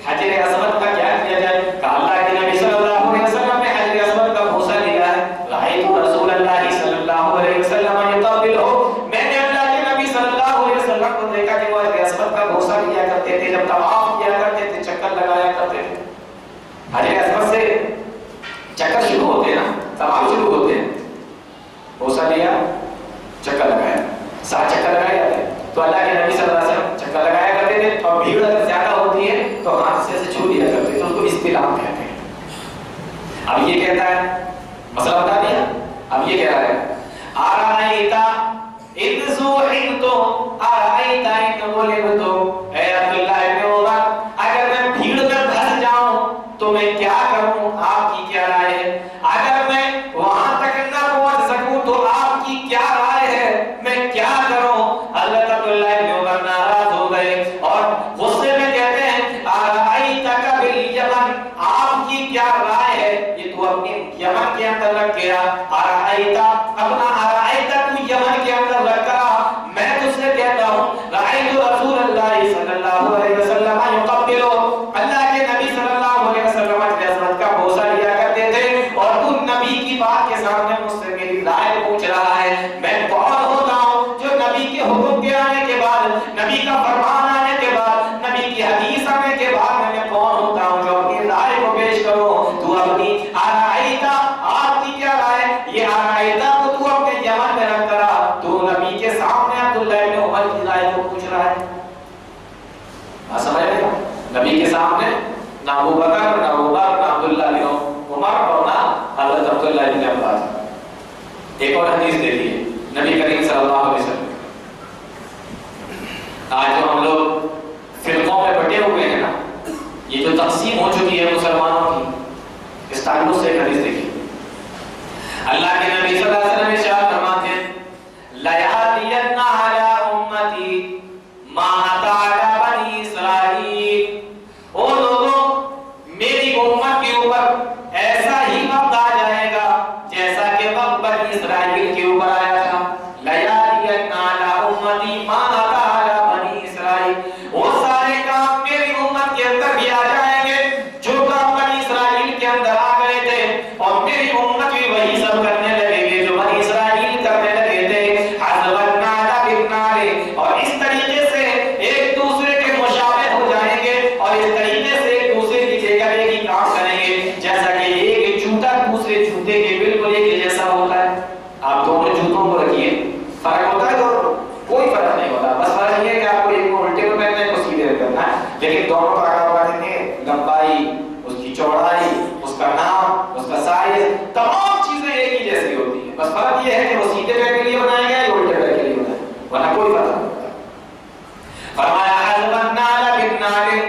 حجر اسود کا کیا کیا جائے؟ کہا اللہ کے نبی صلی اللہ علیہ وسلم نے حجر اسود کا بوسہ لیا ہے. رأیت رسول اللہ صلی اللہ علیہ وسلم یقبلہ، میں نے اللہ کے نبی صلی اللہ علیہ وسلم کو دیکھا کہ وہ حجر اسود کا بوسہ لیا کرتے تھے، جب طواف کیا کرتے تھے، چکر لگایا کرتے تھے. حجر اسود سے چکر شروع ہوتے ہیں نا، طواف شروع ہوتے ہیں. بوسہ لیا، چکر لگایا، 7 چکر لگائے جاتے ہیں. تو اللہ کے نبی صلی اللہ علیہ وسلم چکر لگایا کرتے تھے، اور بھیڑ اگر زیادہ ہوتی ہے تو ہاتھ سے چھو دیا کرتے تھے، اس کو استلام کہتے ہیں. اب یہ کہتا ہے مسئلہ بتا دیا. اب یہ کہہ رہا ہے آرائیتا ان زوحنتم ارائیت ان غلبتم، اے عبداللہ ابن عمر اگر میں بھیڑ میں پھنس جاؤں تو میں کیا کروں، آپ کی کیا رائے ہے؟ اگر میں وہاں تک نہ پہنچ سکوں تو آپ کی کیا رائے ہے، میں کیا کروں؟ حضرت عبداللہ ابن عمر ناراض ہو گئے اور غصے میں کہتے ہیں ارائیتک بالیمن، آپ کی کیا رائے ہے؟ یہ تو اپنی یمن کے اندر رکھ گیا، ارائیتا اپنا ارائیتا تو یمن کے اندر رکھ کر میں تجھ سے کہتا ہوں رأیت رسول اللہ صلی اللہ علیہ وسلم یقبلو، اللہ کے نبی صلی اللہ علیہ وسلم عظمت کا بوسہ لیا کرتے تھے اور تو نبی کی بات کے سامنے مجھ سے میری رائے پوچھ رہا ہے۔ میں کون ہوتا ہوں جو نبی کے حکم کے آنے کے بعد، نبی کا فرمان آنے کے بعد، نبی کی حدیث آنے کے بعد میں کون ہوتا ہوں جو اپنی رائے کو پیش کروں؟ تو اپنی ارائیتا، آپ کی کیا رائے؟ یہ ارائیتا کو تو اپنے یمن میں رکھ کرا، تو نبی کے سامنے عبداللہ ابن عمر کی رائے کو پوچھ رہا ہے۔ آپ سمجھ رہے ہو؟ نبی کے سامنے نہ ابو بکر نہ عمر نہ عبداللہ ابن عمر اور نہ حضرت عبداللہ ابن عباس۔ ایک اور حدیث دیکھیے نبی کریم صلی اللہ علیہ وسلم، آج جو ہم لوگ فرقوں میں بٹے ہوئے ہیں نا، یہ جو تقسیم ہو چکی ہے مسلمانوں کی، اس تعلق سے ایک حدیث دیکھیے۔ اللہ کے نبی صلی اللہ علیہ وسلم ارشاد فرماتے ہیں لَيَأْتِيَنَّ عَلَىٰ أُمَّتِي مَا أَتَىٰ عَلَىٰ بَنِي إِسْرَائِيلَ، او لوگوں میری امت کے اوپر ایسا ہی وقت آ جائے گا جیسا کہ وقت بنی اسرائیل کے اوپر آیا تھا۔ لَيَأْتِيَنَّ عَلَىٰ أُمَّتِي مَا أَتَىٰ عَلَىٰ بَنِي إِسْرَائِيلَ، وہ سارے کام میری امت کے اندر بھی آ جائیں گے جو کام بنی اسرائیل کے اندر آ گئے تھے، اور میری امت بھی وہی سب کرنے لگے گے جو بنی اسرائیل کرنے لگے تھے۔ حَذْوَ النَّارِ بِالنَّارِ، اور اس طریقے سے ایک دوسرے کے مشابہ ہو جائیں گے اور اس طریقے سے ایک دوسرے کی جگہ ایک ہی کام کریں گے، جیسا کہ ایک جوتا دوسرے جوتے کے بالکل ایک جیسا ہوتا ہے۔ آپ دونوں جوتوں کو رکھیے، فرق ہوتا ہے دونوں؟ کوئی فرق نہیں ہوتا، بس فرق یہ ہے کہ آپ کو ایک کو الٹے میں پہننا ہے، کو سیدھے میں پہننا ہے، لیکن دونوں کا کام ہے لمبائی، اس کی چوڑائی، اس کا نام، اس کا سائز، تمام چیزیں ایک ہی جیسی ہوتی ہیں، بس فرق یہ ہے کہ وہ سیدھے پیر کے لیے بنایا گیا یا الٹے پیر کے لیے بنایا گیا، ورنہ کوئی فرق نہیں ہوتا۔ فرمایا حَذْوَ النَّارِ بِالنَّارِ،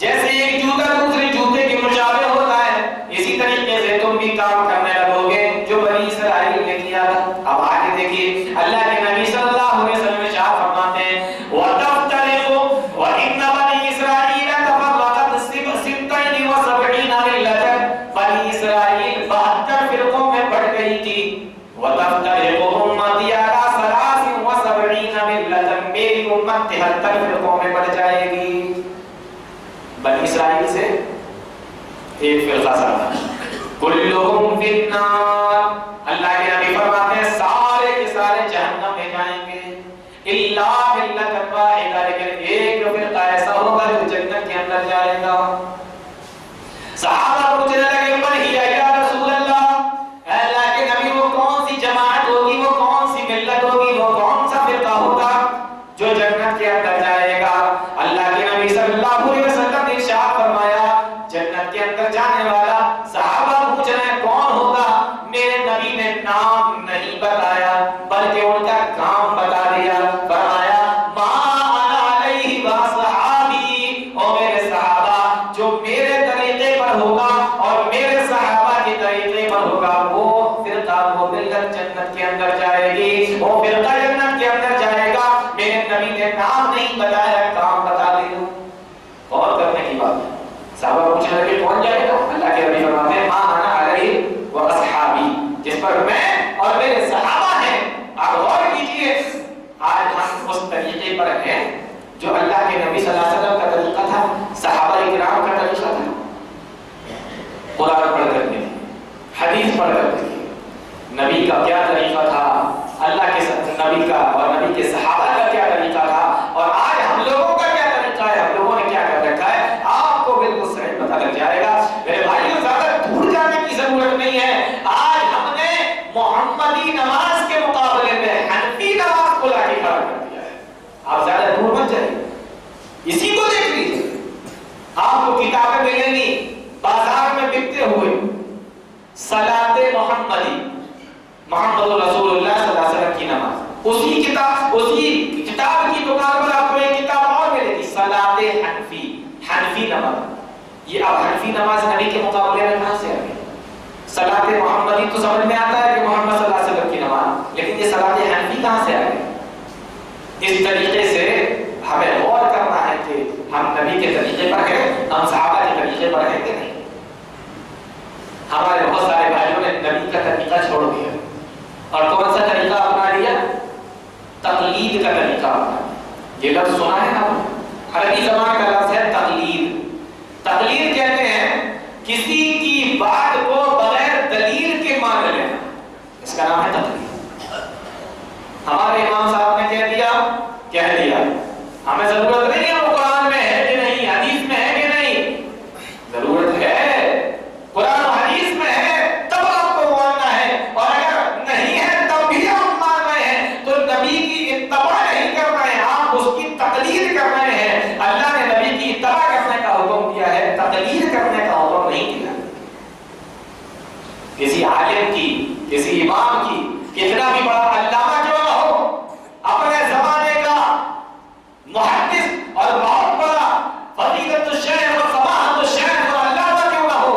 جیسے ایک جوتا دوسرے جوتے کے مشابہ ہوتا ہے، اسی طریقے سے تم بھی کام کرنے لگو گے جو بنی اسرائیل نے کیا تھا۔ اب آگے دیکھیے اللہ کے نبی صلی اللہ علیہ وسلم ارشاد فرماتے ہیں وَتَفْتَرِقُ وَإِنَّ بَنِي إِسْرَائِيلَ تَفَرَّقَتْ سِبْتَيْنِ وَسَبْعِينَ مِلَّةً، بنی اسرائیل 72 فرقوں میں بٹ گئی تھی۔ وَتَفْتَرِقُ أُمَّتِي عَلَىٰ ثَلَاثٍ وَسَبْعِينَ مِلَّةً، میری امت 73 فرقوں میں بٹ جائے گی۔ بنی اسرائیل سے ایک فرقہ زیادہ، کلہم فی النار، اللہ کے نبی فرماتے ہیں سارے کے سارے جہنم میں جائیں گے، الا ملۃ واحدہ، لیکن ایک فرقہ ایسا ہوگا جو جنت کے اندر جائے گا۔ صحابہ پوچھنے لگے من ہی یا رسول اللہ، اے اللہ کے نبی وہ کون سی جماعت ہوگی، وہ کون سی ملت ہوگی، وہ کون سا فرقہ ہوگا جو جنت کے اندر جائے گا؟ اللہ کے نبی صلی اللہ علیہ وسلم نے ارشاد فرمایا جنت کے اندر جانے والا، صحابہ پوچھ رہے ہیں کون ہوگا، میرے نبی نے نام نہیں بتایا بلکہ ان کا کام بتا دیا، فرمایا ما انا علیہ واصحابی، او میرے صحابہ جو میرے طریقے پر ہوگا اور میرے صحابہ کے طریقے پر ہوگا وہ فرقہ، وہ ملت جنت کے اندر جائے گی، وہ فرقہ جنت کے اندر جائے گا۔ میرے نبی نے نام نہیں بتایا، کام بتا دیا۔ غور کرنے کی بات ہے، صحابہ پوچھنے لگے کون جائے گا، اللہ کے نبی فرماتے ہیں ما انا علیہ واصحابی، جس پر میں اور میرے صحابہ ہیں۔ آپ غور کیجئے آج ہم اس طریقے پر ہیں جو اللہ کے نبی صلی اللہ علیہ وسلم کا طریقہ تھا، صحابہ کرام کا طریقہ تھا۔ قرآن پڑھ کر دیکھیے، حدیث پڑھ کر دیکھیے، نبی کا کیا طریقہ تھا، اللہ کے نبی کا اور نبی کے صحابہ کا کیا طریقہ تھا، اور آج ہم لوگوں کا کیا طریقہ ہے، ہم لوگوں نے کیا کر رکھا ہے، آپ کو بالکل صحیح پتہ لگ جائے گا۔ میرے بھائیوں زیادہ دور جانے کی ضرورت نہیں ہے، آج ہم نے محمدی نماز کے مقابلے میں حنفی نماز کو لا کے کھڑا کر دیا ہے۔ آپ زیادہ دور مت جائیے، اسی کو دیکھ لیجیے، آپ کو کتابیں ملیں گی بازار میں بکتے ہوئے، صلاۃ محمدی، محمد رسول اللہ صلی اللہ علیہ وسلم کی نماز، اسی یہ اب حنفی نماز نبی کے مقابلے میں کہاں سے آ گئی؟ صلاۃ محمدی تو سمجھ میں آتا ہے کہ محمد صلی اللہ علیہ وسلم کی نماز، لیکن یہ صلاۃ حنفی کہاں سے آ گئی؟ اس طریقے سے ہمیں غور کرنا ہے کہ ہم نبی کے طریقے پر ہیں، ہم صحابہ کے طریقے پر ہیں کہ نہیں۔ ہمارے بہت سارے بھائیوں نے نبی کا طریقہ چھوڑ دیا اور کون سا طریقہ اپنا لیا؟ تقلید کا طریقہ اپنا۔ یہ لفظ سنا ہے نا، عربی زبان کا لفظ ہے تقلید۔ تقلید کہتے ہیں کسی کی بات کو بغیر دلیل کے مان لینا، اس کا نام ہے تقلید۔ ہمارے امام صاحب نے کہہ دیا، ہمیں ضرورت نہیں ہے وہ قرآن میں ہے کہ نہیں، حدیث میں ہے کہ نہیں، ضرورت ہے قرآن و حدیث میں ہے تب آپ کو ماننا ہے، اور اگر نہیں ہے تب بھی آپ مان رہے ہیں تو نبی کی اتباع نہیں کر رہے ہیں، آپ اس کی تقلید کر رہے ہیں۔ اللہ نے نبی کی اتباع کرنے کا حکم دیا ہے، تقلید کرنے کا حکم نہیں دیا۔ کسی عالم کی، کسی امام کی، کتنا بھی بڑا علامہ کیوں نہ ہو، اپنے زمانے کا محدث اور بہت بڑا فضیلت الشیخ اور سماحت الشیخ اور علامہ کیوں نہ ہو،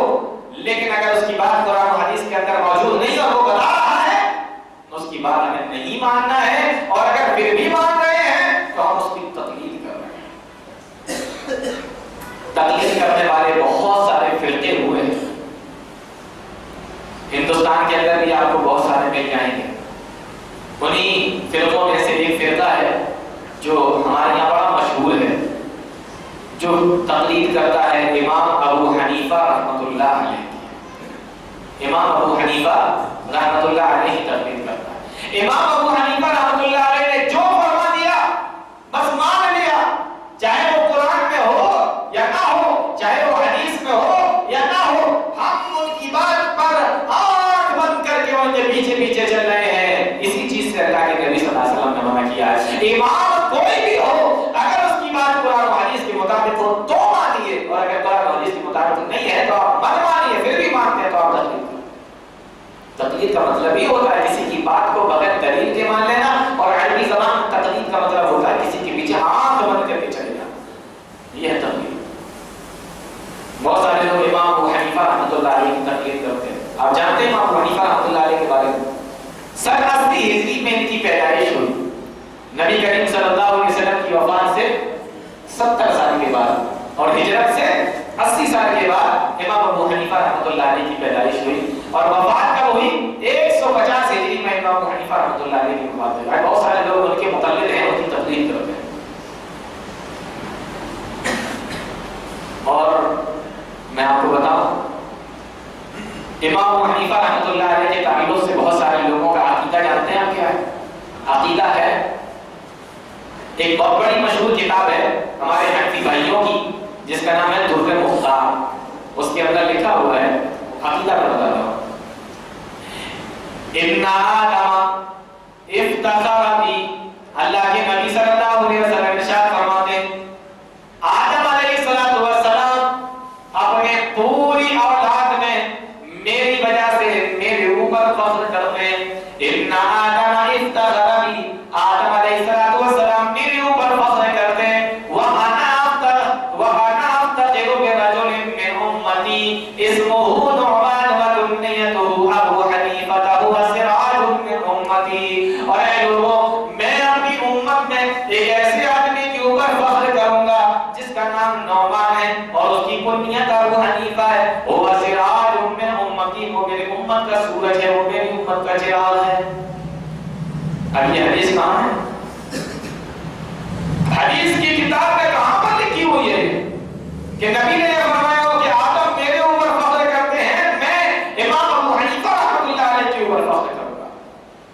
لیکن اگر اس کی بات قرآن و حدیث کے اندر موجود نہیں اور وہ بتا رہا ہے تو اس کی بات ہمیں نہیں ماننا ہے، اور اگر پھر بھی مان رہے ہیں تو ہم اس کی تقلید کر رہے ہیں۔ تقلید کرنے والے بہت سارے فرقے ہوئے ہیں ہندوستان کے اندر بھی، آپ کو بہت سارے مل جائیں گے۔ انہی فرقوں میں سے ایک فرقہ ہے جو ہمارے یہاں بڑا مشہور ہے، جو تقلید کرتا ہے امام ابو حنیفہ رحمۃ اللہ علیہ۔ امام ابو حنیفہ رحمۃ اللہ علیہ کی تقلید کرتا ہے۔ امام ابو حنیفہ رحمۃ اللہ علیہ نے جو فرما دیا بس مان لیا، چاہے وہ قرآن میں ہو یا نہ ہو، چاہے وہ حدیث میں ہو یا نہ ہو، ہم ان کی بات پر آنکھ بند کر کے ان کے پیچھے پیچھے چل رہے ہیں۔ اسی چیز سے اللہ کے نبی صلی اللہ علیہ وسلم نے منع کیا ہے۔ امام کوئی بھی ہو، اگر اس کی بات قرآن و حدیث کے مطابق ہو تو مانیے، اور اگر قرآن و حدیث کے مطابق نہیں ہے تو آپ مت مانیے، پھر بھی مانتے ہیں تو آپ تقلید کریں۔ تقلید کا مطلب یہ ہوتا ہے کسی کی بات کو بغیر دلیل کے مان لینا، اور عربی زبان تقلید کا مطلب ہوتا ہے کسی کے پیچھے آنکھ بند کر کے چلے جانا، یہ ہے تقلید۔ بہت سارے لوگ امام ابو حنیفہ رحمۃ اللہ علیہ کی تقلید کرتے ہیں۔ آپ جانتے ہیں امام ابو حنیفہ رحمۃ اللہ علیہ کے بارے میں؟ 80 ہجری میں ان کی پیدائش ہوئی، نبی کریم صلی اللہ علیہ وسلم کی وفات سے 70 سال کے بعد، اور ہجرت سے 80 سال کے بعد امام ابو حنیفہ رحمۃ اللہ علیہ کی پیدائش ہوئی، اور وفات کب ہوئی؟ 150 ہجری میں امام ابو حنیفہ رحمۃ اللہ علیہ کی وفات ہوئی۔ بہت سارے لوگ ان کے مقلد ہیں، ان کی تقلید کرتے ہیں۔ اور میں آپ کو بتاؤں، امام ابو حنیفہ رحمۃ اللہ علیہ کے تعلق سے بہت سارے لوگوں کا عقیدہ جانتے ہیں آپ کیا ہے؟ عقیدہ ہے ایک بہت بڑی مشہور کتاب ہے ہمارے حنفی بھائیوں کی، جس کا نام ہے در مختار۔ اس کے اندر لکھا ہوا ہے، عقیدہ میں بتا رہا ہوں، ان آدم افتخر بی، اللہ کے نبی صلی اللہ علیہ وسلم ارشاد فرماتے ہیں آدم علیہ السلام اپنے پوری اولاد میں میری وجہ سے میرے اوپر فخر کرتے ہیں۔ ان آدم افتخر بی، آدم علیہ السلام میرے اوپر فخر کرتے ہیں۔ وانا افتخر برجل من امتی اسمه نعمان وکنیته ابو حنیفہ هو سراج من امتی، اور اے لوگوں میں اپنی امت میں ایک ایسے آدمی کے اوپر فخر کروں گا جس کا نام نعمان ہے اور اس کی کنیت ابو حنیفہ ہے۔ هو سراج من امتی، وہ میری امت کا سورج ہے، وہ میری امت کا چراغ ہے۔ اب یہ حدیث کہاں ہے؟ حدیث کی کتاب میں کہاں پر لکھی ہوئی ہے کہ نبی نے فرمایا ہو کہ آدم میرے اوپر فخر کرتے ہیں، میں امام ابو حنیفہ رحمۃ اللہ علیہ کے اوپر فخر کروں گا،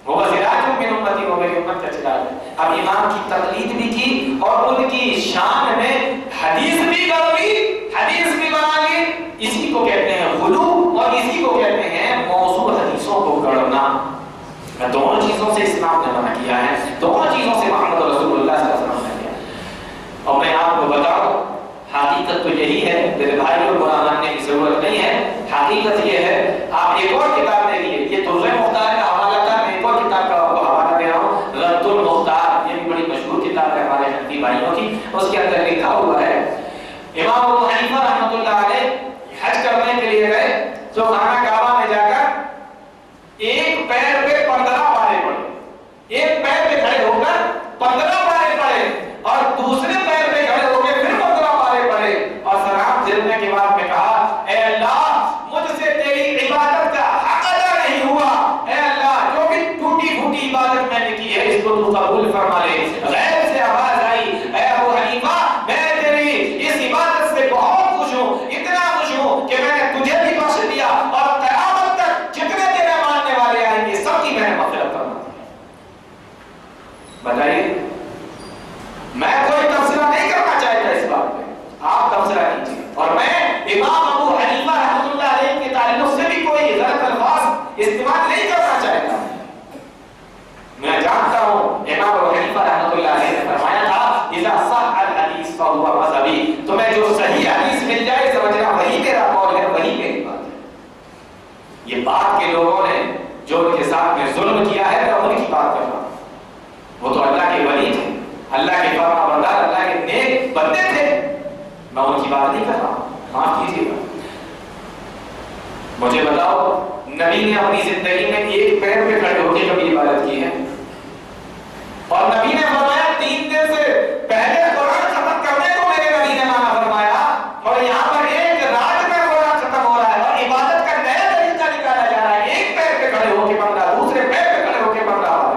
وہ سراج من امتی، وہ میری امت کا چراغ ہے۔ اب امام کی تقلید بھی کی اور ان کی شان میں حدیث بھی گڑی، حدیث بھی بنا لی۔ اسی کو کہتے ہیں غلو، اور اسی کو کہتے ہیں موضوع حدیثوں کو گڑنا۔ دونوں چیزوں سے اسلام نے منع کیا ہے، دونوں چیزوں سے محمد رسول اللہ صلی اللہ علیہ وسلم نے کیا۔ اور میں آپ کو بتاؤں، حقیقت تو یہی ہے، میرے بھائیوں کو برا ماننے کی ضرورت نہیں ہے، حقیقت یہ ہے۔ آپ ایک اور کتاب دیکھیے، یہ در مختار کا حوالہ تھا، میں ایک اور کتاب کا آپ کو حوالہ دے رہا ہوں، رد المختار، یہ بھی بڑی مشہور کتاب ہے ہمارے حنفی بھائیوں کی۔ اس کے اندر لکھا ہوا ہے امام ابو حنیفہ رحمۃ اللہ علیہ حج کرنے کے لیے گئے تو خانہ کعبہ میں جا کر ایک پیر پہ 15 پارے پڑے، ایک پیر پہ کھڑے ہو کر 15 پارے پڑے اور دوسرے پیر پہ کھڑے ہو کے پھر 15 پارے پڑے اور سلام پھیرنے کے بعد میں کہا اے اللہ مجھ سے تیری عبادت کا حق ادا نہیں ہوا، اے اللہ جو بھی ٹوٹی پھوٹی عبادت میں نے کی ہے اس کو تو قبول فرما لے۔ غیب سے آواز آئی اے ابو حنیفہ میں تیری اس عبادت سے بہت خوش ہوں، اتنا خوش ہوں کہ میں نے تجھے بھی بخش دیا اور قیامت تک جتنے تیرے ماننے والے آئیں گے سب کی میں نے مغفرت فرما دی۔ بتائیے میں کوئی تبصرہ نہیں کرنا چاہتا اس بات پہ، آپ تبصرہ کیجیے اور میں امام ابو حنیفہ رحمۃ اللہ علیہ کے تعلق سے بھی کوئی غلط الفاظ استعمال نہیں کرنا چاہتا۔ میں جانتا ہوں امام ابو حنیفہ رحمۃ اللہ علیہ نے فرمایا تھا اذا صح الحدیث فهو مذهبی، تمہیں جو صحیح حدیث مل جائے سمجھنا وہی میرا قول ہے، وہی میری بات ہے۔ یہ بات کے لوگوں نے جو ان کے ساتھ میں ظلم کیا ہے میں ان کی بات کر رہا ہوں، وہ تو اللہ کے ولی تھے، اللہ کے فرما بردار، اللہ کے نیک بندے تھے، میں ان کی بات نہیں کر رہا ہوں، معاف کیجیے گا۔ مجھے بتاؤ نبی نے اپنی زندگی میں ایک پیر پہ کھڑے ہو کے کبھی عبادت کی ہے؟ اور نبی نے فرمایا 3 دن سے پہلے قرآن ختم کرنے کو میرے نبی نے مانا فرمایا، اور یہاں پر ایک رات میں قرآن ختم ہو رہا ہے اور عبادت کا نیا طریقہ نکالا جا رہا ہے، ایک پیر پہ کھڑے ہو کے پڑھ رہا ہے، دوسرے پیر پہ کھڑے ہو کے پڑھ رہا ہے۔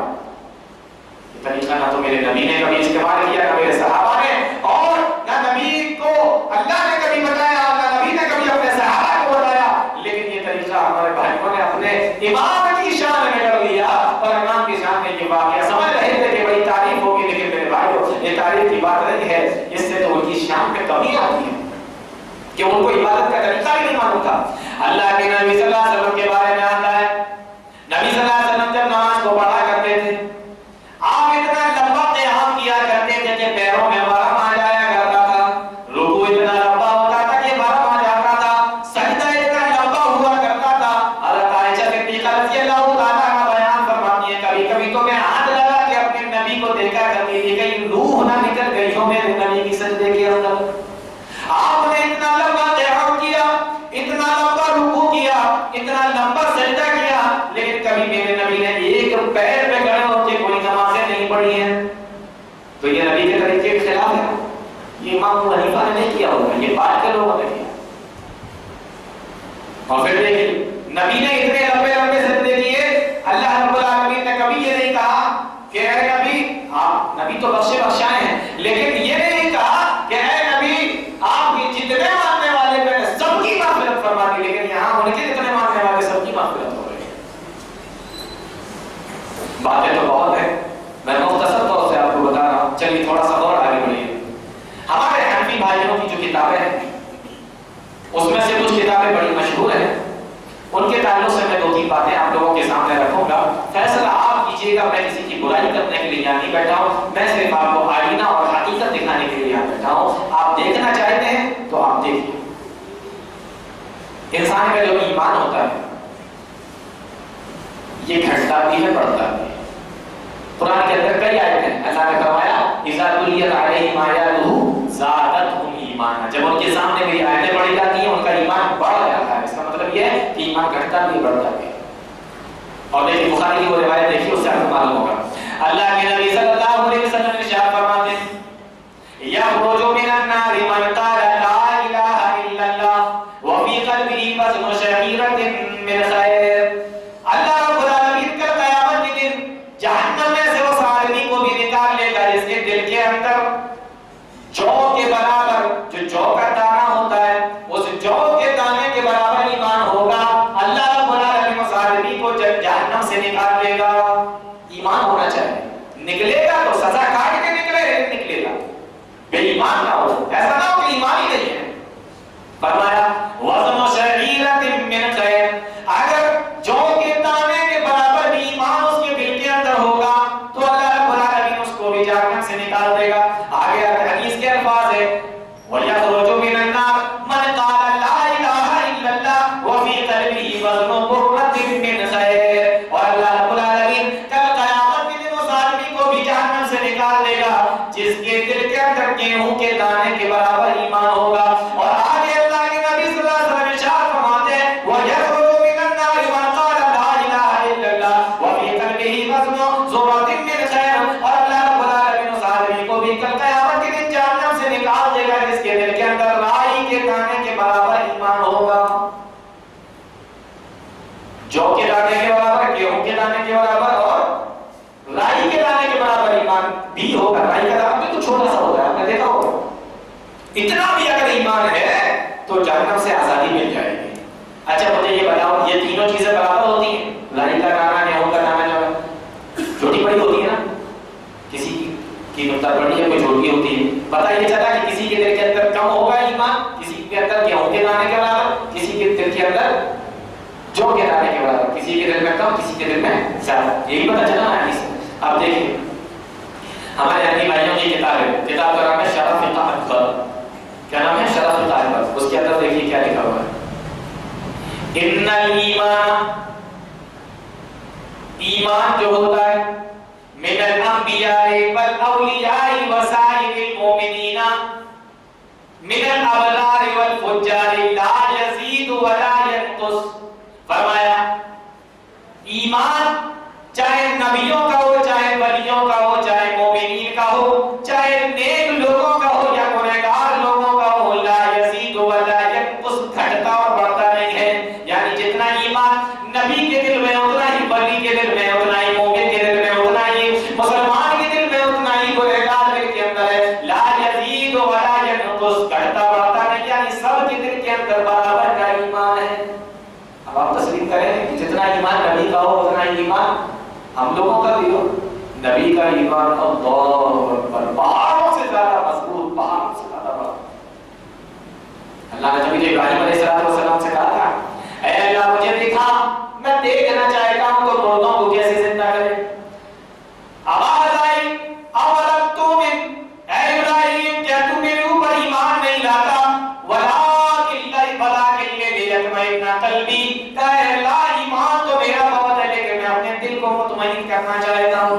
یہ طریقہ نہ تو میرے نبی نے کبھی استعمال کیا، نہ میرے صحابہ نے، اور نہ نبی کو اللہ نے کبھی بتایا، نہ نبی نے کبھی اپنے صحابہ کو بتایا، لیکن یہ طریقہ ہمارے بھائیوں نے اپنے امام کی شان میں کر لیا اور امام کی شان میں یہ واقعہ سمجھ رہے تھے کہ بڑی تعریف ہوگی، لیکن میرے بھائیوں یہ تعریف کی بات نہیں ہے، اس سے تو ان کی شان میں کمی آتی ہے کہ ان کو عبادت کا طریقہ ہی نہیں معلوم تھا۔ اللہ کے نبی صلی اللہ علیہ وسلم کے بارے میں آتا ہے نبی صلی اللہ علیہ وسلم جب نماز کو پڑھا کرتے تھے آپ اتنا لمبا قیام کیا کرتے تھے کہ پیروں میں ورم آ جایا کرتا تھا، رکوع اتنا لمبا ہوتا تھا کہ ورم آ جاتا تھا، سجدہ اتنا لمبا ہوا کرتا تھا۔ حضرت عائشہ صدیقہ رضی اللہ تعالیٰ عنہا بیان فرماتی ہیں کبھی کبھی تو میں ہاتھ لگا کے اپنے نبی کو دیکھا کرتی تھی کہیں روح نہ نکل گئی ہو میرے نبی کی سجدے کے اندر۔ آپ نے اتنا لمبا قیام کیا، اتنا لمبا رکوع کیا، اتنا لمبا سجدہ کیا، لیکن کبھی میرے نبی نے ایک پیر پہ کھڑے ہو کے کوئی نمازیں نہیں پڑھی ہیں، تو یہ نبی کے طریقے کے خلاف ہے، یہ امام ابو حنیفہ نے نہیں کیا ہوگا، یہ بعد کے لوگوں نے کیا۔ اور پھر دیکھیے نبی نے اتنے لمبے لمبے سجدے کیے، اللہ رب العالمین نے کبھی یہ نہیں کہا کہ اے نبی آپ، نبی تو بخشے بخشائے ہیں، لیکن یہ نہیں کہا کہ اے نبی آپ جتنے ماننے والے میں نے سب کی مغفرت فرما دی، لیکن یہاں ان کے جتنے ماننے والے سب کی مغفرت ہو رہی ہے۔ باتیں تو بہت ہیں، میں مختصر طور سے آپ کو بتا رہا ہوں، چلیے تھوڑا سا اور آگے بڑھیے۔ ہمارے حنفی بھائیوں کی جو کتابیں ہیں اس میں سے کچھ کتابیں بڑی مشہور ہیں، ان کے تعلق سے میں 2-3 باتیں آپ لوگوں کے سامنے رکھوں گا، فیصلہ آپ کیجیے گا، میں کسی کی برائی کرنے کے لیے یہاں نہیں بیٹھا ہوں، میں صرف آپ کو آئینہ اور حقیقت دکھانے کے لیے یہاں بیٹھا ہوں، آپ دیکھنا چاہتے ہیں تو آپ دیکھیے۔ انسان کا جو ایمان ہوتا ہے یہ گھٹتا بھی ہے بڑھتا بھی ہے۔ قرآن کے اندر کئی آیتیں ہیں، اللہ نے فرمایا اذا تلیت علیہم آیاتہ زادتہم ایمانا، جب ان کے سامنے میری آیتیں پڑھی جاتی ہیں ان کا ایمان بڑھ جاتا ہے، اس کا مطلب یہ ہے کہ ایمان گھٹتا بھی بڑھتا بھی۔ اور دیکھیے بخاری کی وہ روایت دیکھیے، اس سے آپ کو معلوم ہوگا، اللہ کے نبی صلی اللہ علیہ وسلم ارشاد فرماتے ہیں یخرج من النار من قال لا الہ الا اللہ وفی قلبہ وزن شعیرۃ من خیر۔ اللہ رب العالمین کل قیامت کے دن جہنم میں سے اس آدمی کو بھی نکال لے گا جس کے دل کے اندر جو کے برابر، جو جو کا دانہ ہوتا ہے اس جو کے دانے کے برابر ایمان ہوگا، اللہ رب العالمین اس آدمی کو جہنم سے نکال لے گا۔ ایمان ہونا چاہیے، نکلے گا تو سزا کاٹ کے نکلے گا، بے ایمان نہ ہو، ایسا نہ ہو کہ ایمان ہی نہیں ہے۔ فرمایا وزن شعیرۃ من خیر، اگر جو کے دانے کے برابر بھی ایمان اس کے دل کے اندر ہوگا تو اللہ رب العالمین اس کو بھی جہنم سے نکال دے گا۔ آگے حدیث کے الفاظ ہے وَيَخْرُجُ مِنَ النَّارِ مَنْ قَالَ لَا إِلَٰهَ إِلَّا اللَّهُ وَفِي قَلْبِهِ وَزْنُ بُرَّةٍ مِّنْ خَيْرٍ، اور اللہ رب العالمین کل قیامت کے دن اس آدمی کو بھی جہنم سے نکال دے گا جس کے دل کے اندر گیہوں کے دانے کے برابر ایمان ہوگا، اتنا بھی اگر ایمان ہے تو جہنم سے آزادی مل جائے گی. اچھا مجھے یہ بتاؤ یہ تینوں چیزیں برابر ہوتی ہیں؟ لائی کا دانا گیہوں کا دانا جو چھوٹی بڑی ہوتی ہے نا, کسی کی مقدار بڑی ہے کوئی چھوٹی ہوتی ہے. پتہ یہ چلا کہ کسی کے دل کے اندر کم ہوگا ایمان, کسی کے اندر گیہوں کے دانے کے برابر, کسی کے دل کے اندر جو کے دانے کے برابر, کسی کے دل میں کم کسی کے دل میں زیادہ. یہی پتہ چلا حدیث سے. اب دیکھیں ہمارے اپنی بھائیوں کی کتاب ہے, کتاب کا نام ہے شرف فقہ اکبر. کیا نام ہے؟ شرف فقہ اکبر. اس کے اندر دیکھیے کیا لکھا ہوا ہے. ان الایمان, ایمان جو ہوتا ہے من الانبیاء والاولیاء وسائر المؤمنین من الابرار والفجار لا یزید ولا ینقص. فرمایا ایمان چاہے نبیوں کا ہو, چاہے ولیوں کا ہو, چاہے مومنین کا ہو, چاہے نیک لوگوں کا ہو یا گنہگار لوگوں کا ہو, لا یزید ولا ینقص, گھٹتا اور بڑھتا نہیں ہے. یعنی جتنا ایمان نبی کے دل میں اتنا ہی ولی کے دل میں, اتنا ہی مومن کے دل میں, اتنا ہی مسلمان کے دل میں, اتنا ہی گنہگار دل کے اندر ہے. لا یزید ولا ینقص, گھٹتا بڑھتا نہیں, یعنی سب کے دل کے اندر برابر کا ایمان ہے. اب آپ تسلیم کریں کہ جتنا ایمان نبی کا ہو اتنا ہی ایمان ہم لوگوں کا بھی ہو. نبی کا ایمان اللہ اکبر پہاڑوں سے زیادہ مضبوط, پہاڑوں سے زیادہ بڑا. اللہ نے نبی ابراہیم علیہ السلام سے کہا تھا اے اللہ مجھے دکھا, میں دیکھنا چاہتا ہوں تو مردوں کو کیسے زندہ کرے. آواز آئی اولم تؤمن, اے ابراہیم کیا تو میرے اوپر ایمان نہیں لاتا؟ لیطمئن قلبی, کہ اللہ ایمان تو میرا بہت ہے لیکن میں اپنے دل کو مطمئن کرنا چاہتا ہوں.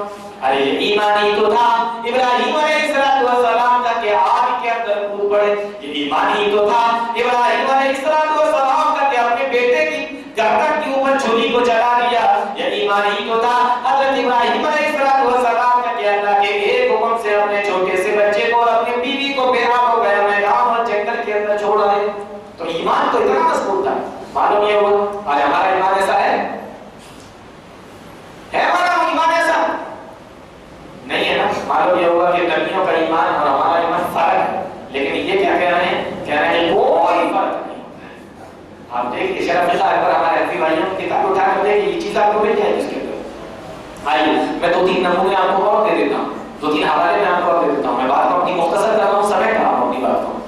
ارے ایمانی تو تھا ابراہیم علیہ السلام کا کہ آگ کے اندر کود پڑے, یہ ایمانی تو تھا ابراہیم علیہ السلام کا کہ اپنے بیٹے کی گردن کے اوپر چھری کو چلا دیا, یہ ایمانی تو تھا حضرت ابراہیم علیہ السلام کا کہ اللہ کے ایک حکم سے اپنے چھوٹے سے بچے کو اور اپنی بیوی کو بے آب ہو گیا میدان اور جنگل کے اندر چھوڑا ہے. تو ایمان تو اتنا مضبوط تھا. معلوم یہ ہوا آج ہمارا ایمان ایسا ہے ہمارا ایمان ایسا نہیں ہے نا. معلوم یہ ہوگا کہ نبیوں کا ایمان اور ہمارا ایمان فرق ہے, لیکن یہ کیا کہہ رہے ہیں؟ کہہ رہے ہیں کوئی فرق نہیں. آپ دیکھیے شرف فقہ پر ہمارے اپنی بھائیوں کی کتاب اٹھا کر دیکھیے, یہ چیز آپ کو مل جائے گی اس کے اندر. آئیے میں 2-3 نمونے آپ کو اور دے دیتا ہوں, 2-3 حوالے میں آپ کو اور دے دیتا ہوں. میں بات کو اپنی مختصر کر رہا ہوں, سمیٹ رہا ہوں اپنی بات کو.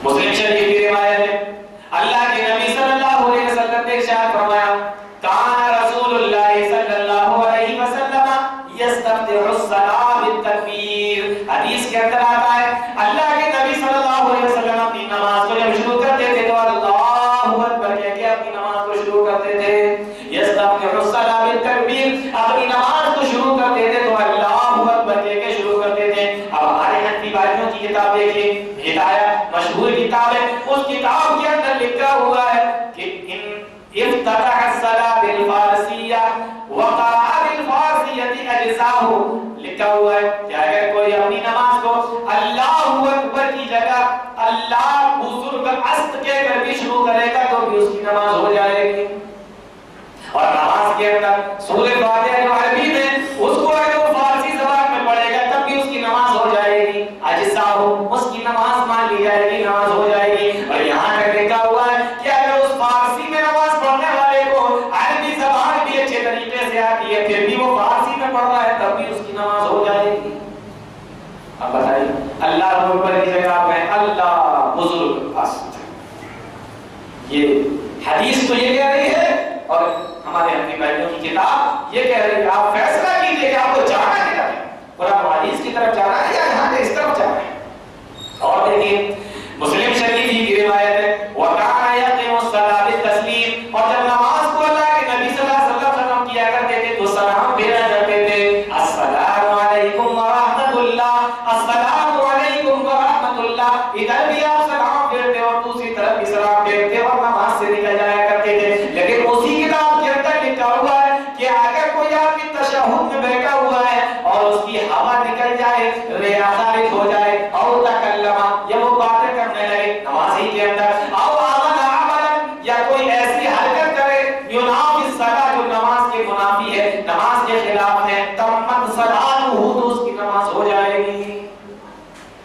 مسلم شریف کی روایت ہے اللہ کے نبی صلی اللہ علیہ وسلم نے ارشاد فرمایا کان رسول اللہ صلی اللہ علیہ وسلم یستفتح الصلاۃ بالتکبیر. حدیث کے اندر آتا ہے اللہ کے نبی صلی اللہ علیہ وسلم اپنی نماز کو جب شروع کرتے تھے تو اللہ اکبر کہہ کے اپنی نماز کو شروع کرتے تھے. یستفتح الصلاۃ بالتکبیر, اپنی نماز کو شروع کرتے تھے تو اللہ اکبر کہہ کے شروع کرتے تھے. اب ہمارے حنفی بھائیوں کی کتاب دیکھیے, ہدایت مشہور کتاب ہے, اس کتاب کے اندر لکھا ہوا ہے کہ افتتح الصلاۃ بالفارسیہ وقرأ بالفارسیہ اجزاءہ. لکھا ہوا ہے کہ اگر کوئی اپنی نماز کو اللہ اکبر کی جگہ اللہ بزرگ است کہہ کر بھی شروع کرے گا تو بھی اس کی نماز ہو جائے گی. اور نماز کے اندر سورۃ فاتحہ جو عربی میں اس کو اگر وہ فارسی زبان میں پڑھے گا تب بھی اس کی نماز ہو جائے گی. اجزاء اس کی نماز مان لی جائے گی, نماز ہو جائے گی. اور یہاں تک لکھا ہوا ہے کہ اگر اس فارسی میں نماز پڑھنے والے کو عربی زبان بھی اچھے طریقے سے آتی ہے پھر بھی وہ فارسی میں پڑھ رہا ہے تب بھی اس کی نماز ہو جائے گی. اب بتائیے اللہ اکبر کی جگہ میں اللہ بزرگ است, یہ حدیث تو یہ کہہ رہی ہے اور ہمارے اپنے بھائیوں کی کتاب یہ کہہ رہی ہے. آپ فیصلہ کیجئے کہ آپ کو جانا کدھر ہے, قرآن و حدیث کی طرف جانا ہے یا یہاں سے اس طرف جانا ہے. اور دیکھیے مسلم شریف کی روایت ہے وَكَانَ يَقِيمُ الصَّلَاةَ بِالتَّسْلِيمِ, اور جب نماز کو اللہ کے نبی صلی اللہ علیہ وسلم کیا کرتے تھے تو سلام پھیرا کرتے تھے, السلام علیکم ورحمۃ اللہ, السلام علیکم ورحمۃ اللہ. ادھر بھی آپ سلام پھیرتے اور دوسری طرف بھی سلام پھیرتے اور نماز سے نکل جایا کرتے تھے. لیکن اسی کتاب کے اندر لکھا ہوا ہے کہ اگر کوئی آدمی تشہد میں بیٹھا ہوا ہے اور اس کی ہوا نکل جائے, ریا خارج ہو جائے, اور تکلم یا وہ باتیں کرنے لگے نماز ہی کے اندر, او عمل عمل یا کوئی ایسی حرکت کرے ینافی الصلاۃ جو نماز کے منافی ہے, نماز کے خلاف ہے, تمت صلاۃہ تو اس کی نماز ہو جائے گی.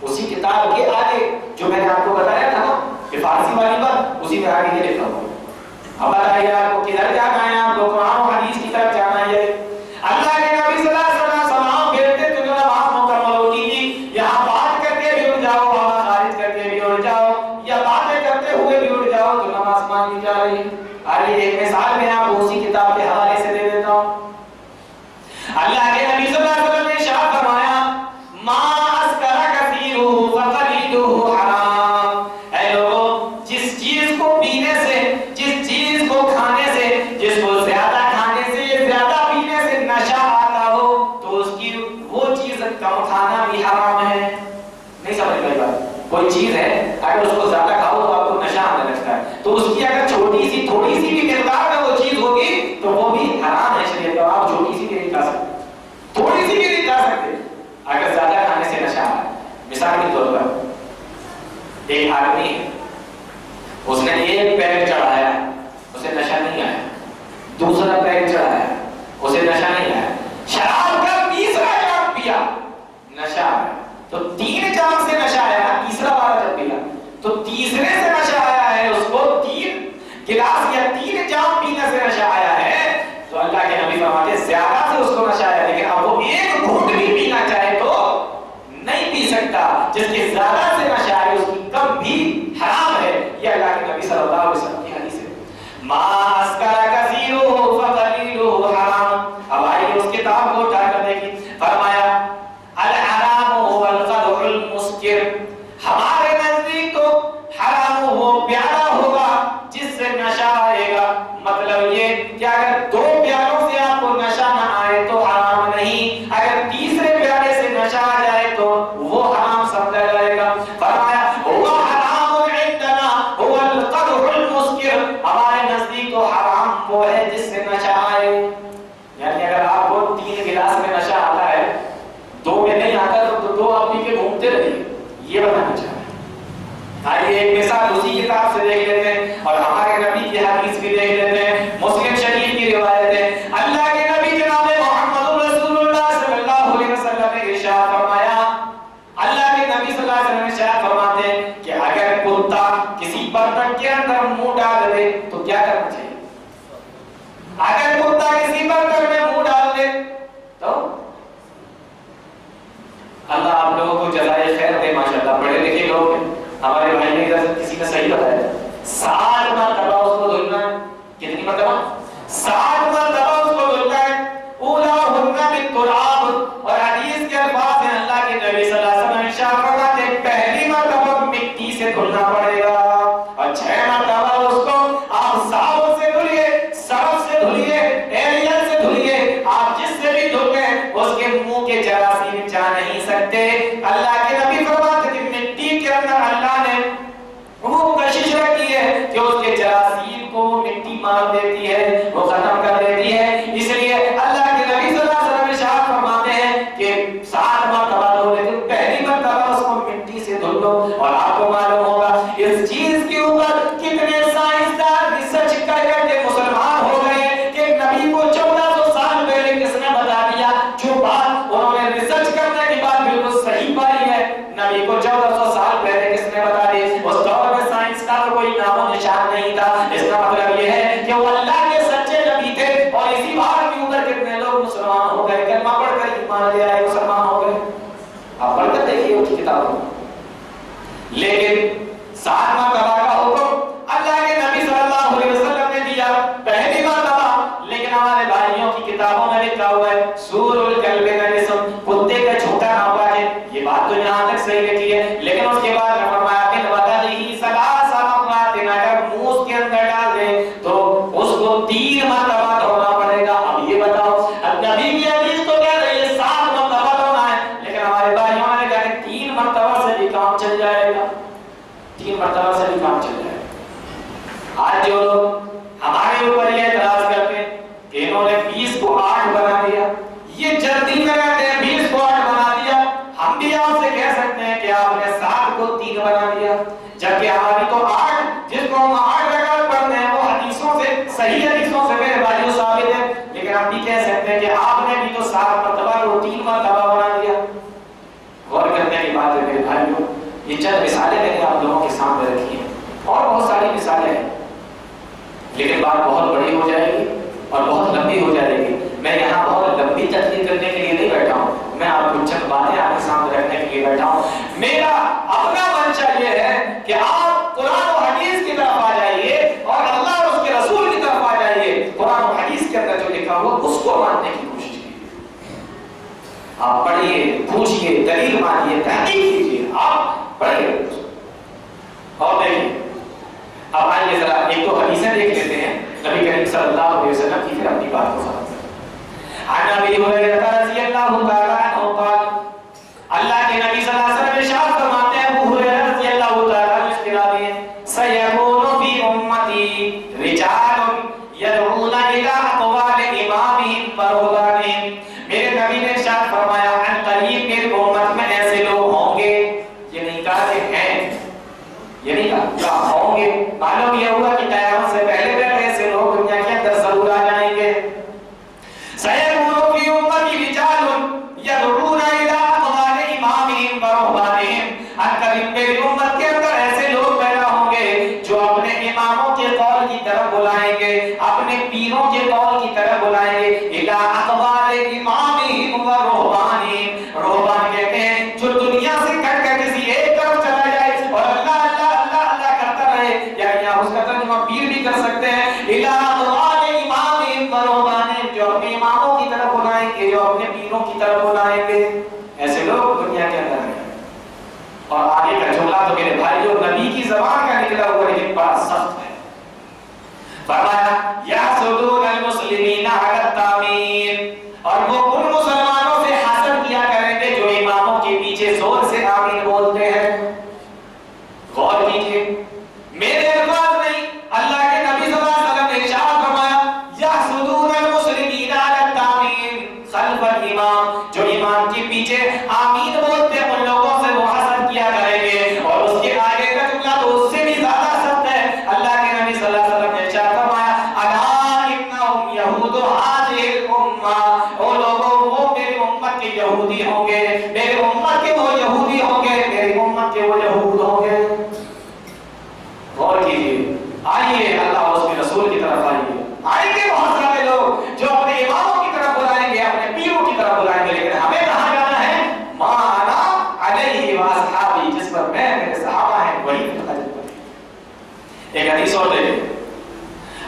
اسی کتاب کتاب کے آگے جو میں نے آپ کو بتایا تھا نا کہ فارسی والی بات، اسی میں آگے یہ لکھا ہوا ہے. اب بتائیے آپ کو کدھر جانا ہے؟ آپ کو قرآن و حدیث کی طرف جانا ہے. اللہ کے نبی صلی اللہ علیہ وسلم سلام پھیرتے تو نماز مکمل ہوتی تھی. یہاں بات کر کے بھی اٹھ جاؤ، ہوا خارج کر کے بھی اٹھ جاؤ، یا باتیں کرتے ہوئے بھی اٹھ جاؤ تو نماز مانی جا رہی. آئیے ایک مثال میں آپ کو اسی کتاب کے حوالے سے دے دیتا ہوں. اللہ کے نبی صلی اللہ علیہ وسلم نے ارشاد فرمایا ما اسکر کثیرہ فقلیلہ حرام. اے لوگوں، جس چیز کو پینے سے، جس چیز کو کھانے سے، جس کو زیادہ کھانے سے یا زیادہ پینے سے نشہ آتا ہو تو اس کی وہ چیز کم کھانا بھی حرام ہے. نہیں سمجھ گئی بات؟ کوئی چیز ہے اگر اس کو زیادہ کھاؤ تو آپ کو نشہ آنے لگتا ہے، تو اس کی اگر چھوٹی سی تھوڑی سی بھی مقدار میں وہ چیز ہوگی تو وہ بھی حرام ہے شریعت میں. آپ چھوٹی سی بھی نہیں کھا سکتے، تھوڑی سی بھی نہیں کھا سکتے اگر زیادہ کھانے سے نشہ آ. مثال کے طور پر ایک آدمی ہے، اس نے ایک پیک چڑھایا، اسے نشہ نہیں آیا. دوسرا پیک چڑھایا، اسے نشہ نہیں آیا. شراب کا تیسرا جام پیا، نشہ آیا. تو 3 جام سے نشہ آیا، تیسرا والا جب پیا تو تیسرے سے نشہ آیا ہے. اس کو 3 گلاس یا 3 جام پینے سے نشہ آیا ہے. تو اللہ کے نبی فرماتے ہیں زیادہ سے اس کو نشہ آیا، لیکن اب وہ ایک گھونٹ بھی پینا چاہے تو نہیں پی سکتا. جس کے زیادہ سے نشہ آئے اس کی کم بھی حرام ہے. یہ اللہ کے نبی صلی اللہ علیہ وسلم کی حدیث ہے. ما اسکر کثیرہ فقلیلہ حرام. اب آئیے اس کتاب کو اٹھا کر دیکھیں. فرمایا الحرام هو القدح المسکر. ہمارے نزدیک تو حرام وہ پیالہ ہوگا جس سے نشہ آئے گا. مطلب یہ کہ اگر 2 پیالوں سے آپ کو نشہ نہ آئے تو حرام نہیں، اگر تیسرے پیالے سے نشہ آ جائے تو وہ حرام سمجھا جائے گا. فرمایا هو حرام عندنا هو القدح المسکر. ہمارے نزدیک تو حرام وہ ہے جس سے نشہ آئے. یعنی اگر آپ کو 3 گلاس میں نشہ آتا ہے، 2 میں نہیں آتا تو 2 آپ پی کے گھومتے رہیے. یہ بتانا چاہ رہے ہیں. آئیے ایک مثال اسی کتاب سے دیکھ لیتے ہیں اور ہمارے نبی کی حدیث بھی دیکھ لیتے ہیں. مسلم شریف کی روایت ہے. اللہ کے نبی جناب محمد رسول اللہ صلی اللہ علیہ وسلم نے ارشاد فرمایا، اللہ کے نبی صلی اللہ علیہ وسلم ارشاد فرماتے ہیں کہ اگر کتا کسی برتن کے اندر منہ ڈال دے تو کیا کرنا چاہیے؟ اگر کتا کسی برتن میں منہ ڈال دے تو اللہ آپ لوگوں کو جزائے خیر دے. ماشاءاللہ پڑھے لکھے لوگ ہیں. ہمارے بھائی نے کسی نے صحیح بتایا 7 مرتبہ اس کو دھلنا ہے. کتنی مرتبہ؟ 7 مرتبہ اس کو دھلنا ہے. اولاہن بالتراب. اور حدیث کے الفاظ ہیں اللہ کے نبی صلی اللہ علیہ وسلم ارشاد فرماتے ہیں پہلی مرتبہ مٹی سے دھلنا پڑے گا اور 6 مرتبہ اس کو آپ صابن سے دھلیے، سرف سے دھلیے، ایریل سے دھلیے. آپ جس سے بھی دھلیں اس کے منہ کے جراثیم جا نہیں سکتے. اللہ کے نبی فرماتے ہیں کہ مٹی کے اندر اللہ نے وہ کشش رکھی ہے کہ اس کے جراثیم کو مٹی مار دیتی ہے، وہ ختم کر دیتی ہے. اس لیے اللہ کے نبی صلی اللہ علیہ وسلم ارشاد فرماتے ہیں کہ 7 مرتبہ دھو لیتے، پہلی مرتبہ اس کو مٹی سے دھل دو. اور آپ کو معلوم ہوگا اس چیز کے اوپر کتنے سائنسدان ریسرچ کر کر کے مسلمان ہو گئے کہ نبی کو 1400 سال پہلے کس نے بتا دیا. جو بات انہوں نے ریسرچ کرنے کے بعد بالکل صحیح پائی ہے، نبی کو 1400 سال پہلے کس نے بتا دی. اس دور میں سائنس کا تو کوئی نام و نشان نہیں تھا. اس کا مطلب یہ ہے کہ وہ اللہ کے سچے نبی تھے. اور اسی بات کے اوپر کتنے لوگ مسلمان ہو گئے، کلمہ پڑھ کر ایمان لے آئے، مسلمان ہو گئے. آپ پڑھ کر دیکھیے اس کتابوں. لیکن 7 مرتبہ کا حکم اللہ کے نبی صلی اللہ علیہ وسلم نے دیا پہلی مرتبہ. لیکن ہمارے بھائیوں کی کتابوں میں لکھا ہوا ہے سور الکلب نجسم، کتے کا چھوٹا ناپا ہے. یہ بات تو یہاں تک صحیح لکھی ہے. لیکن اس کے بعد فرمایا کہ بدنہ ثلاث مرات، اگر منہ اس کے اندر ڈال دے تو اس کو 3 مرتبہ دھونا پڑے گا. اب یہ بتاؤ نبی کی حدیث تو کہہ رہی ہے 7 مرتبہ دھونا ہے، لیکن ہمارے بھائیوں نے کہا کہ 3 مرتبہ سے بھی کام چل جائے گا. 3 مرتبہ سے بھی کام چل جائے گا. آج جو لوگ ہمارے اوپر یہ اعتراض کرتے ہیں کہ انہوں نے 20 کو 8 بنا دیا، یہ جلدی میں رہتے ہیں 20 کو 8 بنا دیا. ہم بھی آپ سے کہہ سکتے ہیں کہ آپ نے 7 کو 3 بنا دیا، جبکہ ہماری تو 8 جس کو ہم 8 رکعت پڑھتے ہیں وہ حدیثوں سے، صحیح حدیثوں سے میرے بھائیوں ثابت ہے. لیکن ہم بھی کہہ سکتے ہیں کہ آپ نے بھی تو 7 مرتبہ کو 3 مرتبہ بنا دیا. غور کرنے کی بات ہے میرے بھائیوں. یہ چند مثالیں میں نے آپ لوگوں کے سامنے رکھی ہیں، اور بہت ساری مثالیں ہیں، لیکن بات بہت بڑی ہو جائے گی اور بہت لمبی ہو جائے گی۔ میں یہاں بہت لمبی تقریر کرنے کے لیے نہیں بیٹھا ہوں، میں آپ کو چند باتیں آپ کے سامنے رکھنے کے لیے بیٹھا ہوں۔ میرا اپنا منشا یہ ہے کہ آپ قرآن و حدیث کی طرف آ جائیے اور اللہ اور اس کے رسول کی طرف آ جائیے۔ قرآن و حدیث کے اندر جو لکھا ہوا اس کو ماننے کی کوشش کیجیے، آپ پڑھیے، پوچھیے، دلیل مانیے، تحقیق کیجیے، آپ پڑھیے اور دیکھیے۔ اب آئیے ذرا ایک دو حدیثیں دیکھ لیتے ہیں نبی کریم صلی اللہ علیہ وسلم کی، پھر اپنی بات کو سمجھتے ہیں۔ عن ابی ہریرہ رضی اللہ تعالی عنہ قال، اللہ کے نبی صلی اللہ علیہ وسلم ارشاد فرماتے ہیں، ابو ہریرہ رضی اللہ تعالی عنہ اس کے راوی ہیں، سیکون فی امتی رجال یدعون الی اقوال امامہم ورہبانہم، میرے نبی نے ارشاد فرمایا ان قریب میری امت میں ایسے لوگ ہوں گے، یہ نہیں کہا کہ ہیں، یہ نہیں کہا ہوں گے، معلوم یہ ہوا کہ قیامت سے پہلے پہلے ایسے لوگ دنیا کے اندر ضرور آ جائیں گے۔ سیکون فی امتی رجال یدعون الی اقوال امامہم ورہبانہم، ان قریب میری امت کے اندر ایسے لوگ پیدا ہوں گے جو اپنے اماموں کے قول کی طرف بلائیں گے، اپنے پیروں کے قول کی طرف بلائیں گے، الی اقوال امامہم ورہبانہم، رہبان کہتے ہیں جو دنیا سے کٹ کر کسی ایک طرف چلا جائے اور اللہ اللہ اللہ اللہ کرتا رہے، یا اس کا ترجمہ پیر بھی کر سکتے ہیں، الی اقوال امامہم ورہبانہم، جو اپنے اماموں کی طرف بلائیں گے، جو اپنے پیروں کی طرف بلائیں گے، ایسے لوگ دنیا کے اندر ہیں۔ اور آگے کا جملہ تو میرے بھائی اور نبی کی زبان کا نکلا ہوا لیکن بڑا سخت ہے، فرمایا یحسدون المسلمین علی التامین، اور وہ ان مسلمانوں سے حسد کیا کریں گے جو اماموں کے پیچھے زور سے آمین بولتے ہیں۔ غور کیجیے، میرے الفاظ نہیں، اللہ کے نبی صلی اللہ علیہ وسلم نے ارشاد فرمایا یحسدون المسلمین علی التامین خلف الامام، جو امام کے پیچھے آمین بولتے ہیں ان لوگوں سے وہ حسد کیا کریں گے۔ اور اس کے آگے کا جملہ تو اس سے بھی زیادہ سخت ہے، اللہ کے نبی صلی اللہ علیہ وسلم نے ارشاد فرمایا الا انہم یہود ہذہ الامہ، وہ لوگوں وہ میری امت کے یہودی ہوں گے، میری امت کے وہ یہودی ہوں گے، میری امت کے وہ یہود ہوں گے۔ غور کیجیے، آئیے اللہ اور اس کے رسول کی طرف آئیں گے بہت سارے لوگ جو اپنے اماموں کی طرف بلائیں گے، اپنے پیروں کی طرف بلائیں گے، لیکن ہمیں کہاں جانا ہے؟ ما انا علیہ واصحابی، جس پر میں میرے صحابہ ہیں وہی پر۔ ایک حدیث اور دیکھیں،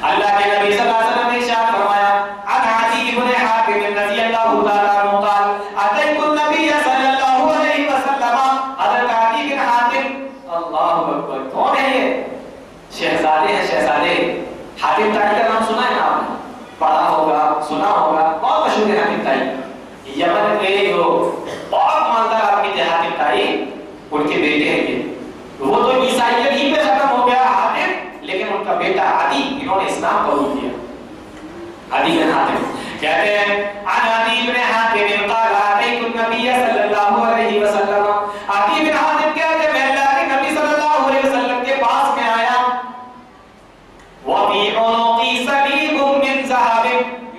اللہ کے نبی صلی اللہ علیہ وسلم نے ارشاد فرمایا عن عدی بن حاتم رضی اللہ تعالی عنہ قال اتیت النبی صلی اللہ علیہ وسلم، حضرت عدی بن حاتم، اللہ اکبر، کون ہے یہ؟ شہزادے ہیں، شہزادے حاتم تائی کا نام سنا ہے نا آپ نے، پڑھا ہوگا، سنا ہوگا، بہت مشہور ہے حاتم تائی، یمن کے جو بہت مالدار آدمی تھے حاتم تائی، ان کے بیٹے ہیں یہ، وہ تو عیسائیت ہی پہ ختم ہو گیا حاتم، لیکن ان کا بیٹا عدی، انہوں نے اسلام قبول کیا۔ عدی بن حاتم کہتے ہیں عن عدی بن حاتم قال اتیت النبی صلی اللہ علیہ وسلم، عدی بن حاتم کہتے ہیں میں اللہ کے نبی صلی اللہ علیہ وسلم کے پاس میں آیا، وفی عنقی صلیب من ذہب،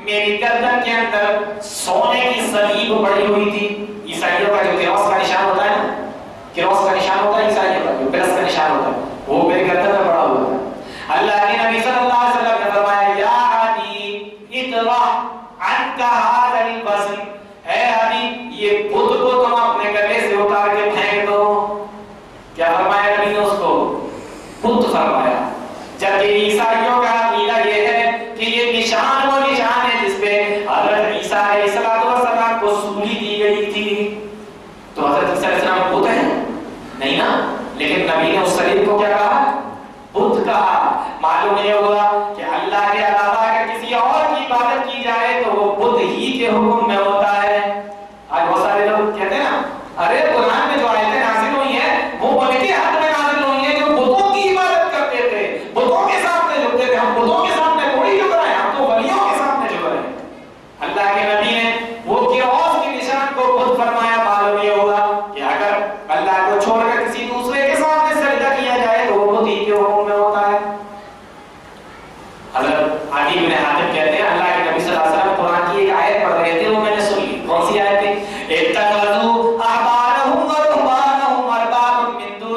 میری گردن کے اندر سونے کی صلیب پڑی ہوئی تھی۔ عیسائیوں کا جو کراس کا نشان ہوتا ہے نا، کراس کا نشان ہوتا ہے عیسائیوں کا، جو پلس کا نشان ہوتا ہے، وہ میری گردن میں پڑا ہوا تھا۔ اللہ کے نبی صلی اللہ علیہ وسلم نے فرمایا یا عدی اطرح عنک ھذا الوزن، اے عدی یہ بت کو تم اپنے گلے سے اتار کے پھینک دو۔ کیا فرمایا نبی نے اس کو؟ بت فرمایا، جبکہ عیسائیوں کا عقیدہ یہ ہے کہ یہ نشان وہ نشان ہے جس پہ حضرت عیسیٰ علیہ السلام کو سولی دی گئی تھی۔ تو حضرت عیسیٰ علیہ السلام بت ہے نہیں نا، لیکن نبی نے اس صلیب کو کیا کہا؟ بت کہا۔ معلوم یہ ہوا کہ اللہ کے علاوہ اگر کسی اور کی عبادت کی جائے تو وہ بت ہی کے حکم میں ہوتا ہے۔ آج بہت سارے لوگ کہتے ہیں نا ارے قرآن میں جو آیتیں نازل ہوئی ہیں وہ ان کے حق میں نازل ہوئی ہیں جو بتوں کی عبادت کرتے تھے، بتوں کے سامنے جھکتے تھے، ہم بتوں کے سامنے تھوڑی جھک رہے ہیں، ہم تو ولیوں کے سامنے جھک رہے ہیں۔ اللہ کے نبی نے وہ کراس کے نشان کو بت فرمایا۔ معلوم یہ ہوگا کہ اگر اللہ کو چھوڑ کر کسی دوسرے کے سامنے سجدہ کیا جائے تو وہ بت ہی کے حکم میں ہوتا ہے۔ حضرت عدی بن حاتم کہتے ہیں اللہ کے نبی صلی اللہ علیہ وسلم قرآن کی ایک آیت پڑھ رہے تھے، وہ میں نے سن لی۔ کون سی آیت تھی؟ اتخذوا احبارهم ورهبانهم اربابا من دون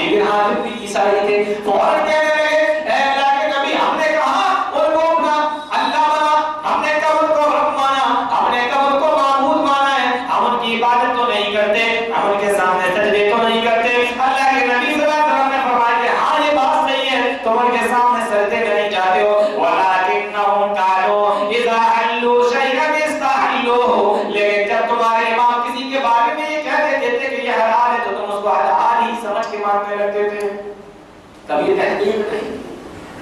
یہودی بھی حاضر تھے، عیسائی تھے، فوراً کہنے لگے اے اللہ کے نبی ہم نے کہا ان کو اپنا اللہ مانا، ہم نے قبر کو رب مانا، ہم نے قبر کو معبود مانا ہے، ہم ان کی عبادت تو نہیں کرتے، ہم ان کے سامنے سجدے تو نہیں کرتے۔ اللہ کے نبی صلی اللہ علیہ وسلم نے فرمایا کہ ہاں یہ بات صحیح ہے، تم ان کے سامنے سجدے نہیں جاتے ہو، وَلَٰكِنَّهُمْ قَالُوا إِذَا حَلُّوا شَيْئًا اسْتَحَلُّوهُ، لیکن جب تمہارے امام کسی کے بارے میں یہ کہہ دیتے تھے کہ یہ حلال ہے تو تم اس کو حلال ہی سمجھ کے ماننے لگتے تھے۔ کبھی تحقیق نہیں،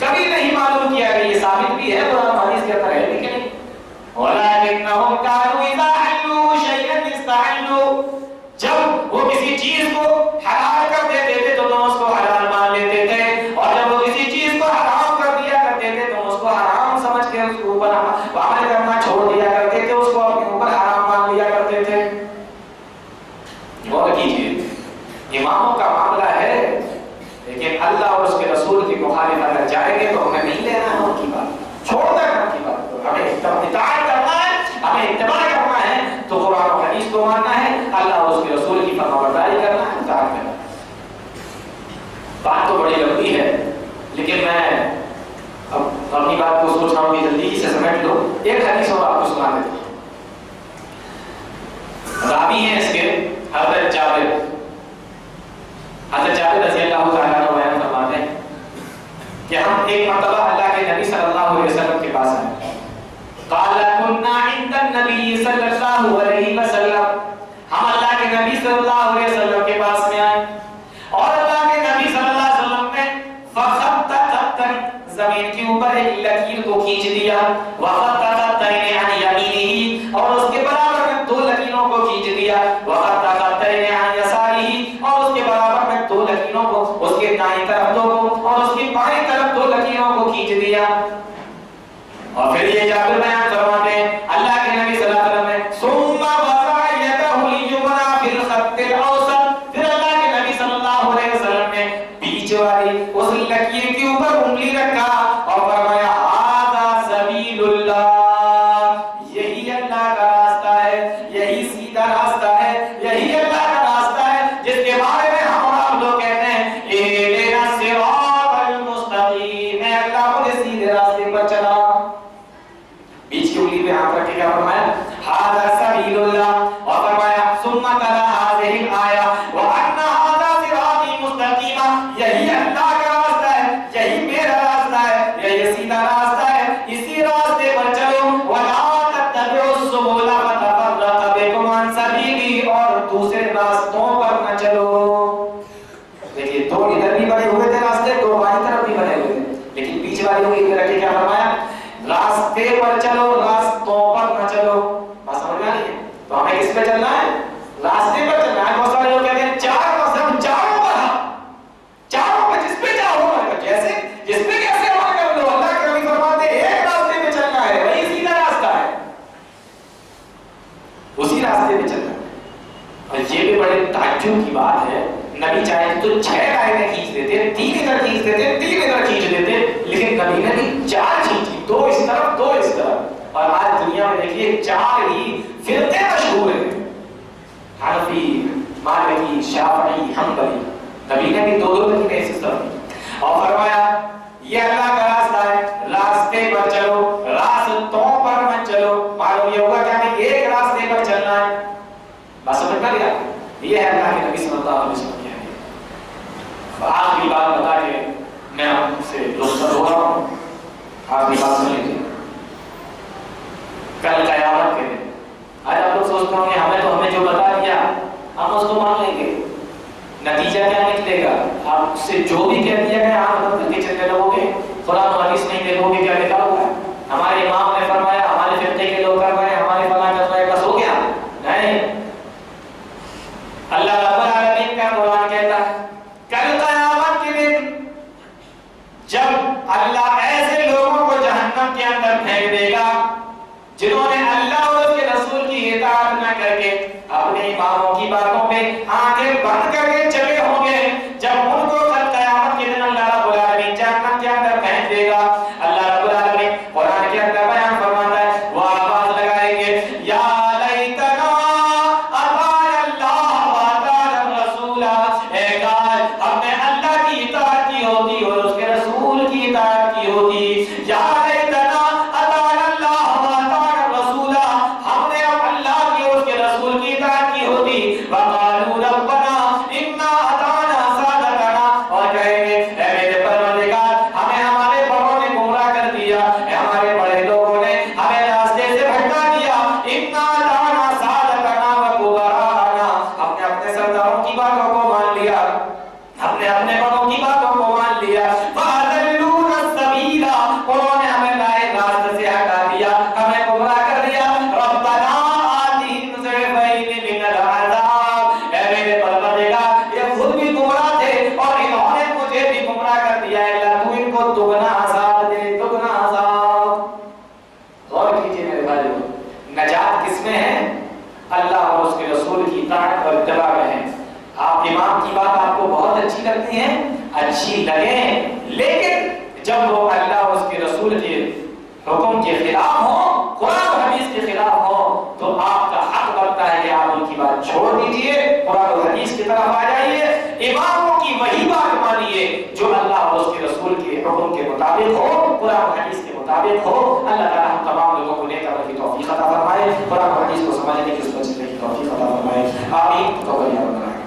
کبھی نہیں معلوم کیا کہ یہ ثابت بھی ہے قرآن حدیث کے اندر ہے بھی کہ نہیں۔ وَلَٰكِنَّهُمْ قَالُوا إِذَا حَلُّوا شَيْئًا اسْتَحَلُّوهُ، جب وہ کسی چیز کو حلال کر دیتے تھے تو تم اس کو حلال مان لیتے تھے، اور جب وہ کسی چیز کو حرام کر دیا کرتے تھے تم اس کو حرام سمجھ کے اس کے اوپر عمل کرنا چھوڑ دیا کرتے تھے، اس کو اپنے اوپر حرام مان لیا کرتے تھے۔ غور کیجیے، اماموں کا معاملہ ہے، لیکن اللہ اور اس کے رسول کی مخالفت اگر جائیں گے تو ہمیں نہیں لینا ہے ان کی بات، چھوڑ دینا ان کی بات کو، ہمیں اطاعت کرنا ہے، ہمیں اتباع کرنا ہے تو قرآن و حدیث کو ماننا ہے، اللہ اور اس کے رسول کی فرمانبرداری کرنا ہے، اطاعت کرنا ہے۔ بات تو بڑی لمبی ہے لیکن میں اب اپنی بات کو سوچ رہا ہوں کہ جلدی سے سمیٹ لو۔ ایک حدیث اور آپ کو سنا دیتا ہوں، راوی ہیں اس کے حضرت جابر رضی اللہ تعالیٰ عنہ بیان فرماتے ہیں کہ ہم ایک مرتبہ اللہ کے نبی صلی اللہ علیہ وسلم کے پاس آئے، قال كنا عند النبي صلی اللہ علیہ وسلم، ہم اللہ کے نبی صلی اللہ علیہ وسلم کے پاس میں آئے اور اللہ کے نبی صلی اللہ علیہ وسلم نے فخط خطا، زمین کے اوپر ایک لکیر کو کھینچ دیا، وخط خطین عن یمینہ، اور اس کے برابر میں دو لکیروں کو کھینچ دیا، وخط خطین عن یسارہ، اور اس کے برابر میں دو لکیروں کو، اس کے دائیں طرف دو کو اور اس کی بائیں طرف دو لکیروں کو کھینچ دیا۔ اور پھر یہ جابر بیان فرماتے ہیں اللہ کے نبی صلی اللہ علیہ وسلم نے ثم وضع یدہ الیمنی فی الخط الاوسط، پھر اللہ کے نبی صلی اللہ علیہ وسلم نے بیچ والی اس لکیر کے اوپر انگلی رکھا اور فرمایا ھذا سبیل اللہ، یہی اللہ کا راستہ ہے، یہی سیدھا راستہ ہے، یہی اللہ کا راستہ ہے جس کے بارے میں ہم اور آپ لوگ کہتے ہیں اہدنا الصراط المستقیم، اے اللہ مجھے سیدھے راستے پر چلا۔ بیچ کی انگلی پہ ہاتھ رکھ کے کیا فرمایا ھذا سبیل اللہ، اور فرمایا ثم تلا هذه الآیہ وان ھذا صراطی مستقیما، یہی اللہ کا راستہ ہے، یہی میرا راستہ ہے، یہی سیدھا راستہ ہے، اسی راستے پر چلو، ولا تتبعوا السبل فتفرق بکم عن سبیلی، اور دوسرے راستوں پر نہ چلو۔ دیکھیے دو ادھر بھی بنے ہوئے تھے راستے، دو بائیں طرف بھی بنے ہوئے تھے، لیکن بیچ والی انگلی پہ رکھ کے کیا فرمایا راستے پر چلو، راستوں پر نہ چلو۔ بات سمجھ میں آ رہی ہے؟ تو ہمیں کس پہ چلنا ہے؟ راستے پر چلنا ہے۔ بہت سارے لوگ کہتے ہیں چاروں پر، چاروں پر جس پہ چاہو جیسے جس پہ کیسے عمل کر لو، اللہ کے نبی فرماتے ہیں ایک راستے پہ چلنا ہے، وہی سیدھا راستہ ہے، اسی راستے پہ چلنا ہے۔ اور یہ بھی بڑے تعجب کی بات ہے، نبی چاہے تو 6 لائنیں کھینچ دیتے، 3 ادھر کھینچ دیتے، 3 ادھر کھینچ دیتے، لیکن نبی نے بھی 4 کھینچی، 2 اس طرف 2 اس طرف۔ اور آج دنیا میں دیکھیے 4 ہی فرقے مشہور ہیں، حنفی، مالکی، شافعی، حنبلی، نبی نے بھی 2 لکیریں اس طرف، اور فرمایا یہ اللہ کا راستہ ہے، راستے پر چلو، راستوں پر مت چلو۔ معلوم یہ ہوگا کہ ہمیں ایک راستے پر چلنا ہے۔ بات سمجھ میں آیا؟ یہ ہے اللہ کے نبی صلی اللہ علیہ وسلم کی حدیث۔ آخری بات بتا کے میں آپ سے رخصت ہو رہا ہوں، آخری بات سن لیجیے۔ کل قیامت کے دن آج آپ لوگ سوچتے ہوں گے ہمیں جو بتا دیا ہم اس کو مان لیں گے، نتیجہ کیا نکلے گا؟ آپ سے جو بھی کہہ دیا گیا آپ مطلب کر کے چلنے لگو گے، قرآن و حدیث نہیں دیکھو گے، کیا لکھا ہوا ہے؟ ہمارے امام نے فرمایا، ہمارے فرقے کے لوگ کر رہے ہیں، ہمارے فلاں کر رہے ہیں، بس ہو گیا؟ نہیں، اللہ رب العالمین کا قرآن کہتا ہے کل قیامت کے دن جب اللہ ایسے لوگوں کو جہنم کے اندر پھینک دے گا جنہوں نے اللہ اور اس کے رسول کی اطاعت نہ کر کے اپنے اماموں کی باتوں پہ آنکھیں بند کر کے چلے ہوں گے، جب ان کو کل قیامت کے دن اللہ رب العالمین جہنم کے اندر پھینک دے گا، اللہ رب العالمین قرآن کے اندر بیان فرماتا کیسی ہیں؟ اچھی لگیں، لیکن جب وہ اللہ اور اس کے رسول کے حکم کے خلاف ہوں، قرآن و حدیث کے خلاف ہوں، تو آپ کا حق بنتا ہے کہ آپ ان کی بات چھوڑ دیجئے، قرآن و حدیث کی طرف آ جائیے، اماموں کی وہی بات مانیے جو اللہ اور اس کے رسول کے حکم کے مطابق ہو، قرآن و حدیث کے مطابق ہو۔ اللہ تعالیٰ ہم تمام لوگوں کو نیک عمل کی توفیق عطا فرمائے، قرآن و حدیث کو سمجھنے کی، اس کو سمجھنے کی توفیق عطا فرمائے، آمین۔